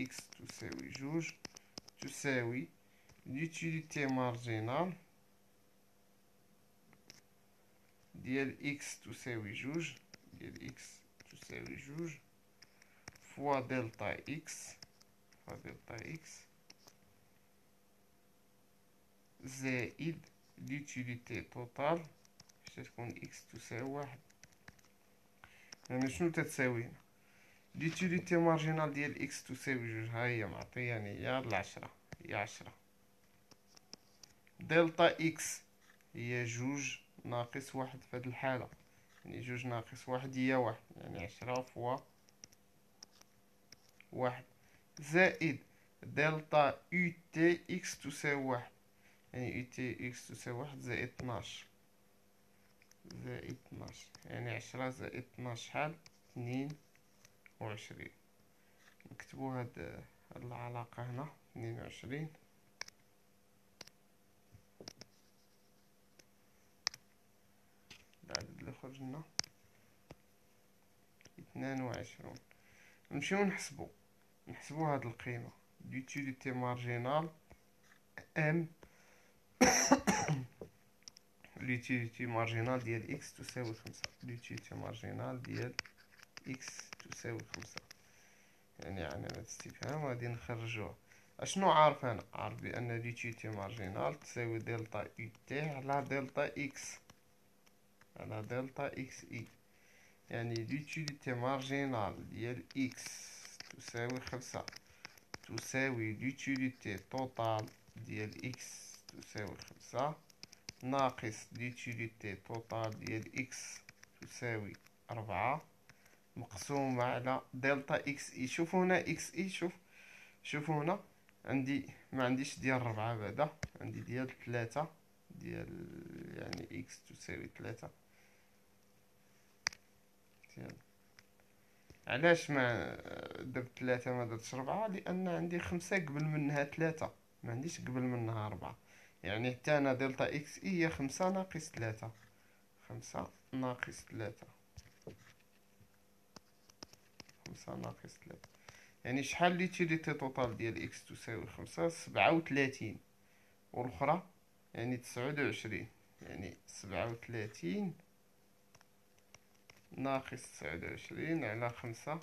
x تساوي جوج تساوي l'utilité marginale ديال x تساوي جوج، ديال x تساوي جوج فوا دلتا x زائد l'utilité totale باش تكون x تساوي واحد. يعني شنو تتساوي هنا؟ l'utilité marginale ديال x تساوي جوج، ها هي معطياني هي هاد العشرة، هي 10. دلتا x هي جوج ناقص واحد في هاد الحالة، يعني جوج ناقص واحد هي واحد، يعني 10 فوا واحد، زائد دلتا يو تي اكس تساوي واحد، يعني يو تي اكس تساوي واحد زائد 12، زائد 12 يعني 10 زائد 12 شحال؟ 22. نكتبو هاد العلاقة هنا 22. العدد اللي خرج لنا 22. نمشيو نحسبو هاد القيمة l'utilité marginale m l'utilité marginale ديال x تساوي 5. l'utilité marginale ديال x تساوي 5، يعني علامة استفهام غادي نخرجوها. اشنو عارف انا؟ عارف بان l'utilité marginale تساوي دلتا يو تي على دلتا اكس، على دلتا اكس اي. يعني l'utilité marginale ديال x تساوي 5 تساوي l'utilité totale ديال x تساوي 5 ناقص l'utilité totale ديال x تساوي 4 مقسومة على دلتا اكس اي. شوفوا هنا اكس اي، شوفوا هنا عندي ما عنديش ديال 4 بعدا، عندي ديال 3 ديال، يعني اكس تساوي 3 ديال. علاش ما درت 3 ما درتش 4؟ لان عندي 5 قبل منها 3، ما عنديش قبل منها 4. يعني حتى انا دلتا اكس اي هي 5 ناقص 3، 5 ناقص 3، 5 ناقص 3. يعني شحال ليتيليتي توتال ديال اكس تساوي 5؟ 37، والاخرى يعني 29. يعني 37 ناقص 29 على 5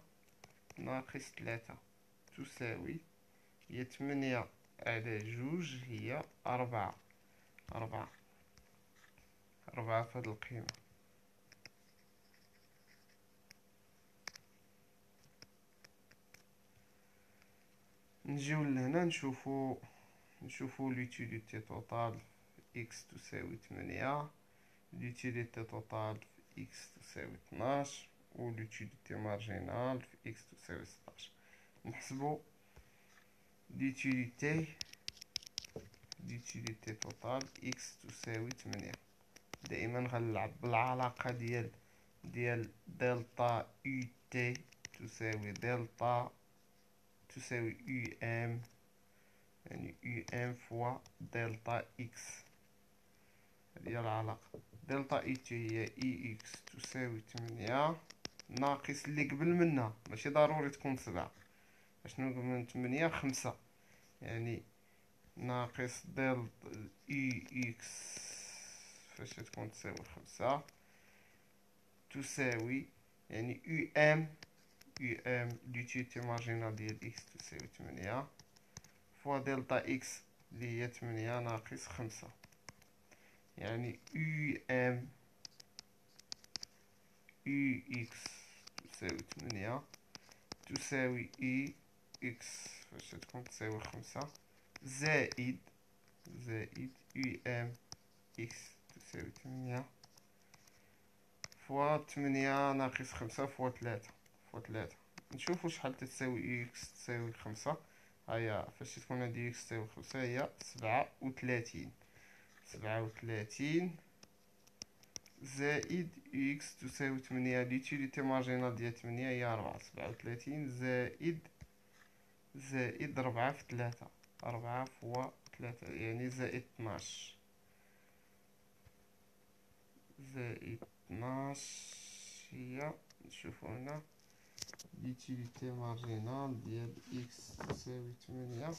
ناقص 3 تساوي، هي 8 على جوج هي 4. 4 في هاد القيمة. نجيو لهنا نشوفو l'utilité totale x تساوي 8، l'utilité totale في x تساوي 12 و l'utilité marginale في x تساوي 16. نحسبو l'utilité totale x تساوي 8. دائما غنلعب بالعلاقة ديال دلتا يو تي تساوي دلتا تساوي يو ام، يعني يو ام فوا دلتا اكس. هي العلاقة دلتا اي تي هي اي اكس تساوي 8 ناقص اللي قبل منها، ماشي ضروري تكون 7. اشنو قبل من 8؟ 5. يعني ناقص دلتا اي اكس فاش تكون تساوي 5 تساوي يعني يو ام لوتيليتي مارجينال ديال اكس تساوي 8 فوا دلتا اكس اللي هي 8 ناقص 5. يعني يو اكس تساوي 8 تساوي اي اكس فاش تكون تساوي 5 زائد يو اكس تساوي 8 فوا 8 ناقص 5 فوا 3. نشوفو شحال تساوي اي اكس تساوي 5. هيا فاش تكون هادي اكس تساوي 5 هي 37 زائد اكس تساوي 8. ليتيليتي مارجينال ديال 8 هي 4. 37 زائد 4 في 3. 4 فوا 3 يعني زائد 12. هي نشوفو هنا ليتيليتي مارجينال ديال اكس تساوي 8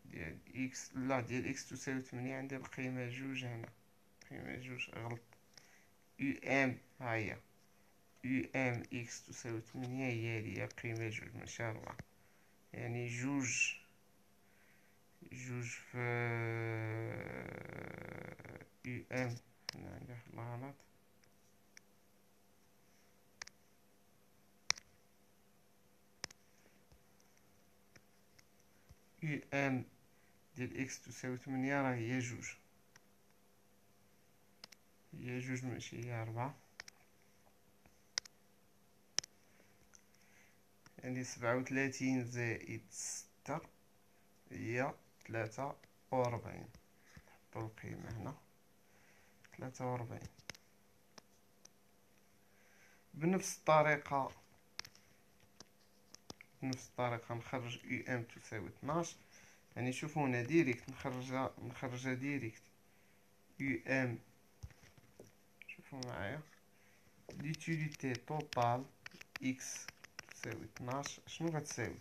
ديال اكس، لا ديال اكس تساوي 8 عندي القيمة جوج هنا، قيمة جوج غلط. يو ام هاهي يو ام اكس تساوي 8 هي قيمة جوج ماشي 4. يعني جوج في يو ام، هنا عندي واحد الغلط. يو ام ديال اكس تساوي 8 راه هي جوج، ماشي هي 4. يعني 37 زائد 6 هي 43. نحطو القيمة هنا 43. بنفس الطريقة نخرج يو ام تساوي 12. يعني شوفوا هنا ديريكت نخرجها ديريكت. يو ام شوفوا معايا ليتيليتي توتال اكس تساوي 12. شنو غتساوي؟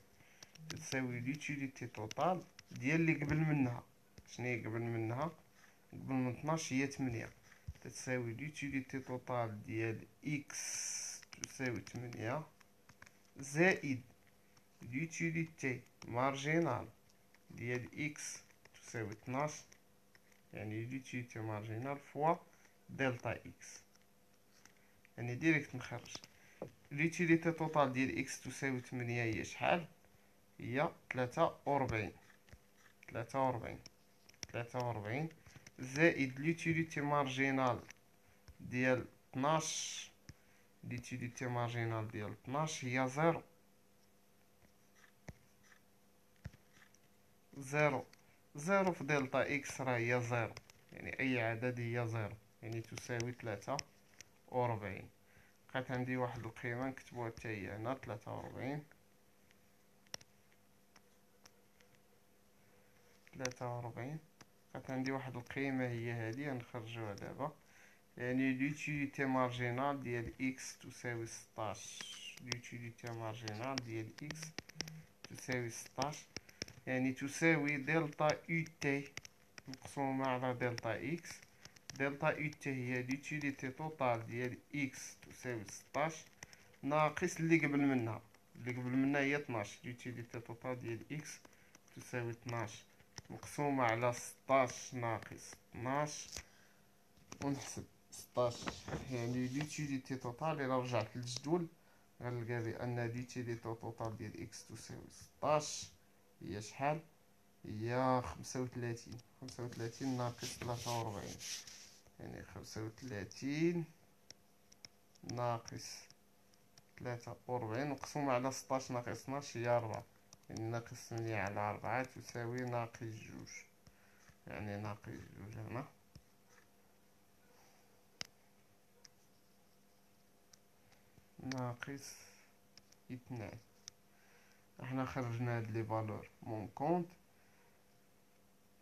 تساوي ليتيليتي توتال ديال اللي قبل منها. شنو هي قبل منها؟ قبل من 12 هي 8. تساوي ليتيليتي توتال ديال اكس تساوي 8 زائد ليتيليتي مارجينال ديال اكس تساوي 12. يعني ليتيليتي مارجينال فوا دلتا اكس. يعني ديريكت نخرج ليتيليتي توتال ديال اكس تساوي 8 هي شحال؟ هي 43 زائد ليتيليتي مارجينال ديال 12. ليتيليتي مارجينال ديال 12 هي 0 في دلتا اكس راه هي 0. يعني اي عدد هي 0 يعني تساوي 43. بقات عندي واحد القيمة نكتبوها حتى هي هنا 43. بقات عندي واحد القيمة هي هادي غنخرجوها دابا. يعني لوتيليتي مارجينال ديال اكس تساوي 16. لوتيليتي مارجينال ديال اكس تساوي 16 يعني تساوي دلتا يو تي مقسومة على دلتا اكس. دلتا يو تي هي لوتيليتي توتال ديال اكس تساوي 16 ناقص اللي قبل منها. هي 12. لوتيليتي توتال ديال اكس تساوي 12 مقسومة على 16 ناقص 12 ونحسب 16. يعني لوتيليتي توتال إلا رجعت للجدول غنلقى بأن لوتيليتي توتال ديال إكس تساوي 16 هي شحال؟ هي 35 ناقص 43. يعني 35 ناقص 43 مقسوم على 16 ناقص 12 هي 4. يعني ناقص 8 على 4 تساوي ناقص 2. يعني ناقص 2 هنا ناقص 2. احنا خرجنا هاد لي فالور مون كونت.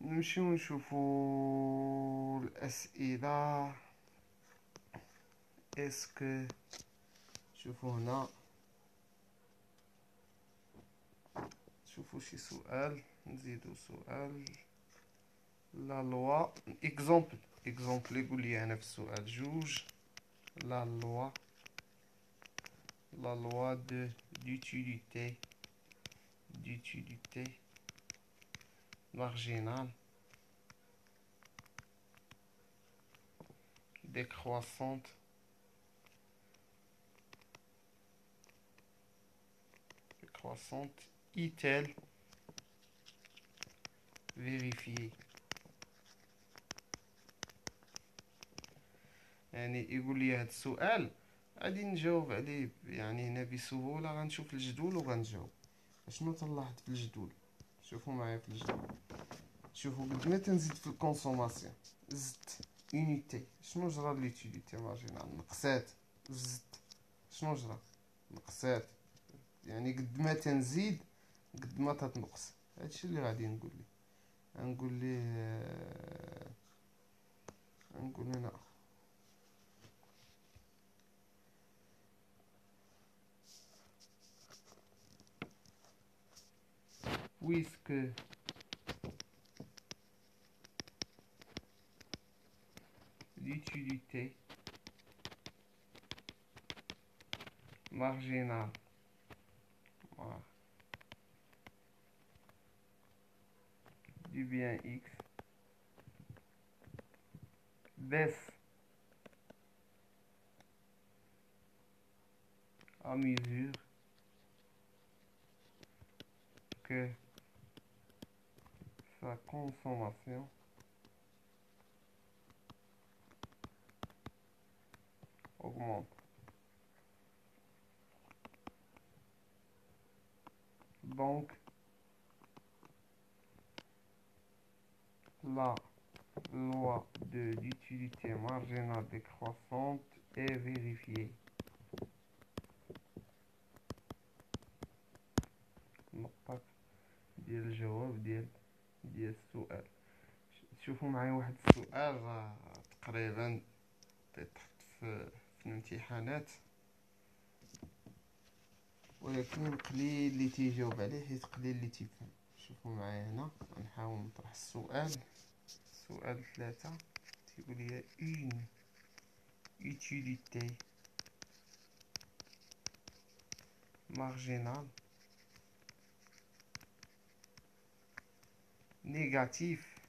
نمشيو نشوفو الأسئلة. اسكو شوفو هنا، شوفو شي سؤال، نزيدو سؤال. لا لوا اكزومبل يقول لي انا في السؤال جوج. لا لوا d'utilité marginale décroissante est-elle vérifiée؟ يعني يقول لي هذا السؤال غادي نجاوب عليه يعني هنا بسهولة. غنشوف الجدول وغنجاوب. شنو تنلاحظ في الجدول؟ شوفوا معايا في الجدول. شوفوا قد ما تنزيد في الكونسوماسيون زدت اونيتي، شنو جرى ليوتيليتي مارجينال؟ نقصات. زدت شنو جرى؟ نقصات. يعني قد ما تنزيد قد ما تتنقص. هادشي اللي غادي نقول ليه. غنقول ليه نقول هنا puisque l'utilité marginale du bien X baisse à mesure que sa consommation augmente. Donc, la loi de l'utilité marginale décroissante est vérifiée. نقطة ديال الجواب ديال السؤال. شوفوا معايا واحد السؤال تقريبا تحط في الامتحانات، ولكن قليل اللي تيجاوب عليه حيت قليل اللي تيفهم. شوفوا معايا هنا غنحاول نطرح السؤال. سؤال 3 تيقول لي une utilité marginale négatif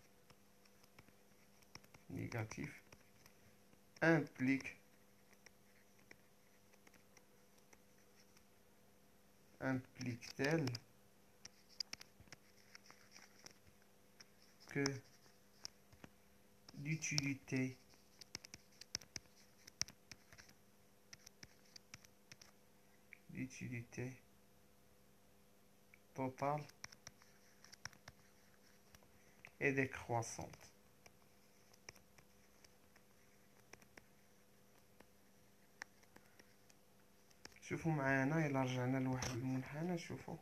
implique-t-elle que l'utilité totale est décroissante. شوفوا معايا هنا إلا رجعنا لواحد المنحنى. شوفوا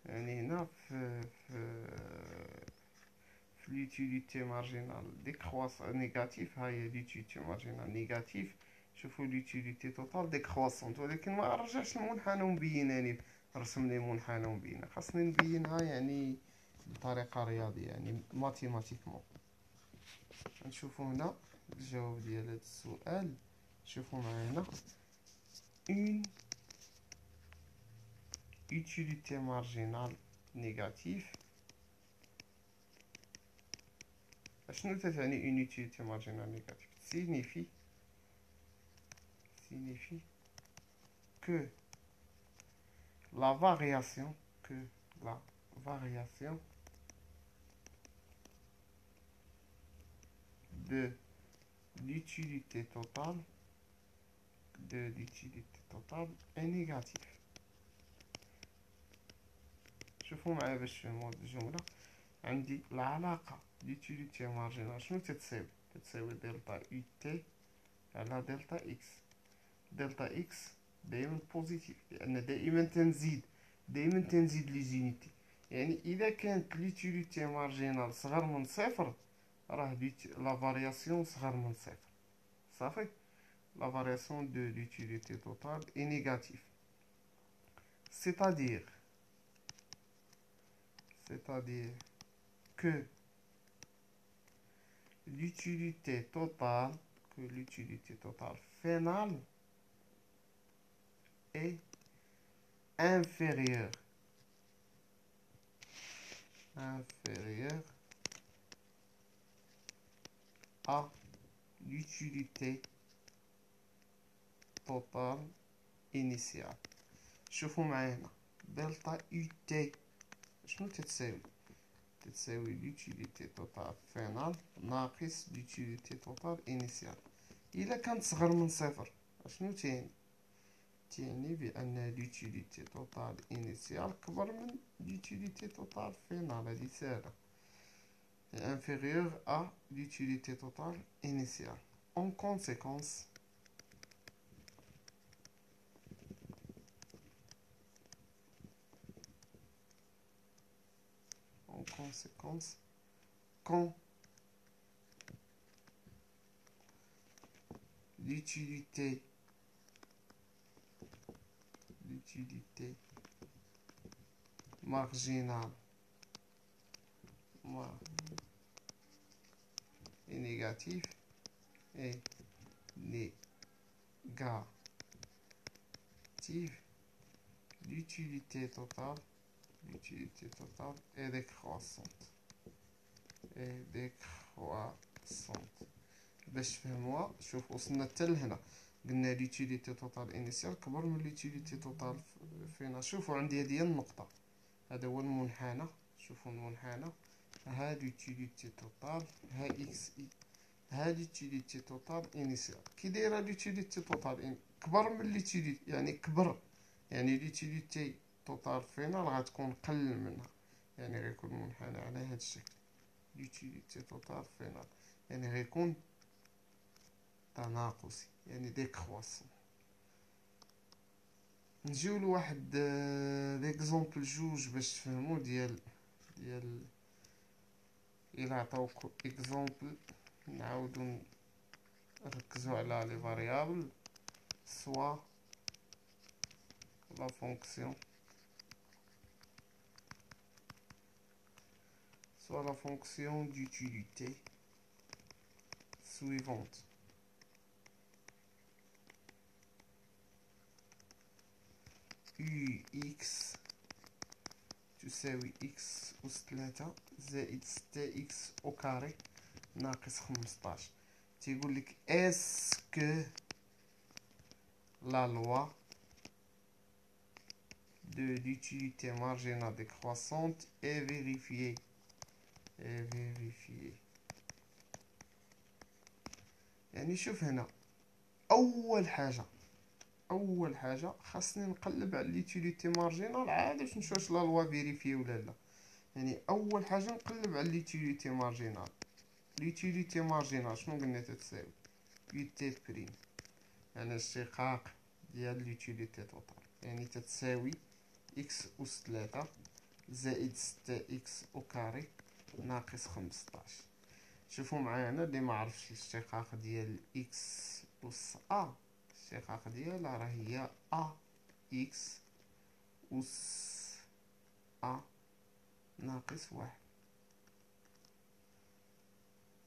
يعني هنا في l'utilité marginale décroissante négatif. هاهي l'utilité marginale négatif. شوفوا l'utilité totale décroissante، ولكن ما رجعش المنحنى ومبيناني. رسم لي منحنى ومبينة، خاصني نبينها يعني بطريقة رياضية يعني ماتيماتيكمون. نشوفوا هنا الجواب ديال هذا السؤال. شوفوا معايا هنا une utilité marginale négative. شنو تعني une utilité marginale négative؟ signifie que la variation de l'utilité totale est négatif. شوفوا معايا باش تفهموا هاد الجملة. عندي العلاقة l'utilité marginale شنو تتساوي دلتا يو تي على دلتا اكس. دلتا اكس دائما بوزيتيف لأن دائما تنزيد لي زونيتي. يعني إذا كانت ليتيليتي مارجينال صغر من صفر راه لا فارياسيون صغر من صفر. صافي la variation de l'utilité totale est négative. C'est-à-dire que l'utilité totale finale est inférieure à l'utilité totale initiale. شوفوا معايا هنا دلتا يو تي شنو تتساوي l'utilité totale finale ناقص l'utilité totale initiale. إلا كانت صغر من صفر شنو تعني بأن l'utilité totale initiale كبر من l'utilité totale finale. هادي ساهلة. inférieure à l'utilité totale initiale. En conséquence quand l'utilité marginale est négative l'utilité totale est décroissante. باش تفهموها شوف وصلنا حتى لهنا قلنا ليتيليتي توتال انيسيال كبر من ليتيليتي توتال فينا. شوفوا عندي هذه النقطة، هذا هو المنحنى. شوفوا المنحنى ها ليتيليتي توتال ها اكس اي ها ليتيليتي توتال انيسيال. كي دايره ليتيليتي توتال كبر من ليتيليتي يعني كبر يعني ليتيليتي توتال فينال غتكون قل منها، يعني غيكون المنحنى على هذا الشكل. ليتيليتي توتال فينال يعني غيكون تناقصي يعني ديكرواسون. نجيو لواحد ليكزومبل جوج باش تفهموا ديال الى عطاوكم اكزومبل نعاودو نركزو على لي فاريابل سوا la fonction d'utilité suivante. ux تساوي x أس 3 زائد 6x أو كاري ناقص 15. تيقولك اسكو la loi de l'utilité marginale décroissante est vérifiée. يعني شوف هنا أول حاجة خاصني نقلب على ليتيليتي مارجينال عاد باش نشوف واش لا لوا فيريفي ولا لا. يعني أول حاجة نقلب على ليتيليتي مارجينال. ليتيليتي مارجينال شنو قلنا تتساوي يو تي بريم يعني الاشتقاق ديال ليتيليتي توتال يعني تتساوي اكس أس 3 زائد 6x أو كاري ناقص 15. شوفوا معايا هنا اللي ما عرفش الاشتقاق ديال اكس أس ا الاشتقاق ديالها راه هي ا اكس أس ا ناقص 1.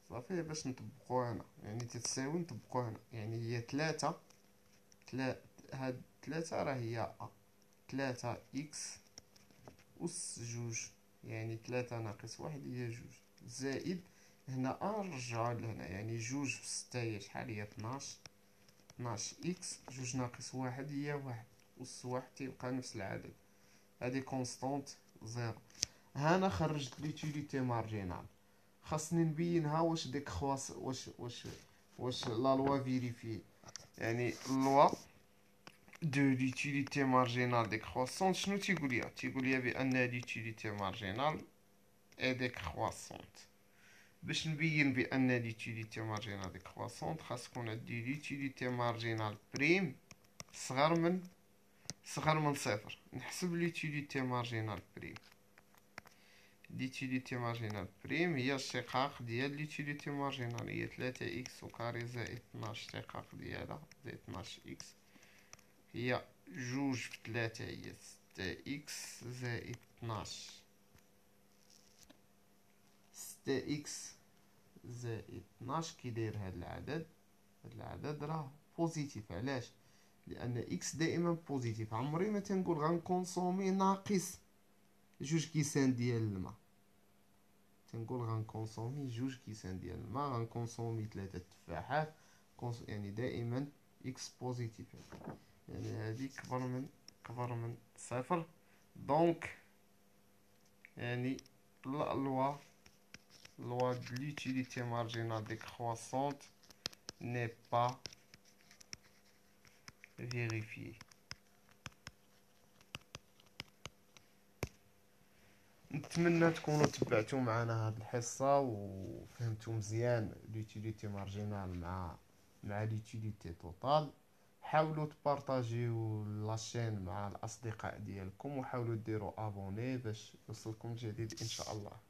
صافي باش نطبقو هنا يعني تتساوي نطبقو هنا يعني هي 3 هاد 3 راه هي ا 3 اكس أس 2 يعني 3 ناقص 1 هي 2 زائد هنا نرجعو لهنا يعني 2 في 6 هي شحال هي 12 اكس 2 ناقص 1 هي 1 أس 1 تيبقى نفس العدد. هادي كونستونت 0. هنا خرجت ليتيليتي مارجينال خاصني نبينها واش ديك خواص واش لا لوا فيريفي. يعني لوا دو لوتيليتي مارجينال ديكروسونت شنو تيقول ليا؟ تيقول ليا بان لوتيليتي مارجينال اي ديكروسونت. باش نبين بان لوتيليتي مارجينال ديكروسونت خاص تكون عندي لوتيليتي مارجينال بريم صغر من صفر. نحسب لوتيليتي مارجينال بريم. لوتيليتي مارجينال بريم هي الشقاق ديال لوتيليتي مارجينال، هي 3 اكس وكاري زائد 12 اشتقاق ديالها زائد 12 اكس، هي جوج في 3 هي 6 اكس زائد 12. 6 اكس زائد 12 كي داير هاد العدد؟ هاد العدد راه بوزيتيف. علاش؟ لان اكس دائما بوزيتيف. عمري ما تنقول غنكونسومي ناقص جوج كيسان ديال الماء، تنقول غنكونسومي جوج كيسان ديال الماء، غنكونسومي 3 تفاحات. يعني دائما اكس بوزيتيف، يعني هادي كبر من صفر. دونك يعني لا loi de l'utilité marginale décroissante n'est pas vérifiée. نتمنى تكونوا تبعتوا معنا هاد الحصة وفهمتوا مزيان l'utilité marginale مع l'utilité totale. حاولوا تبارطاجيو لاشين مع الاصدقاء ديالكم، وحاولوا ديروا ابوني باش يوصلكم الجديد ان شاء الله.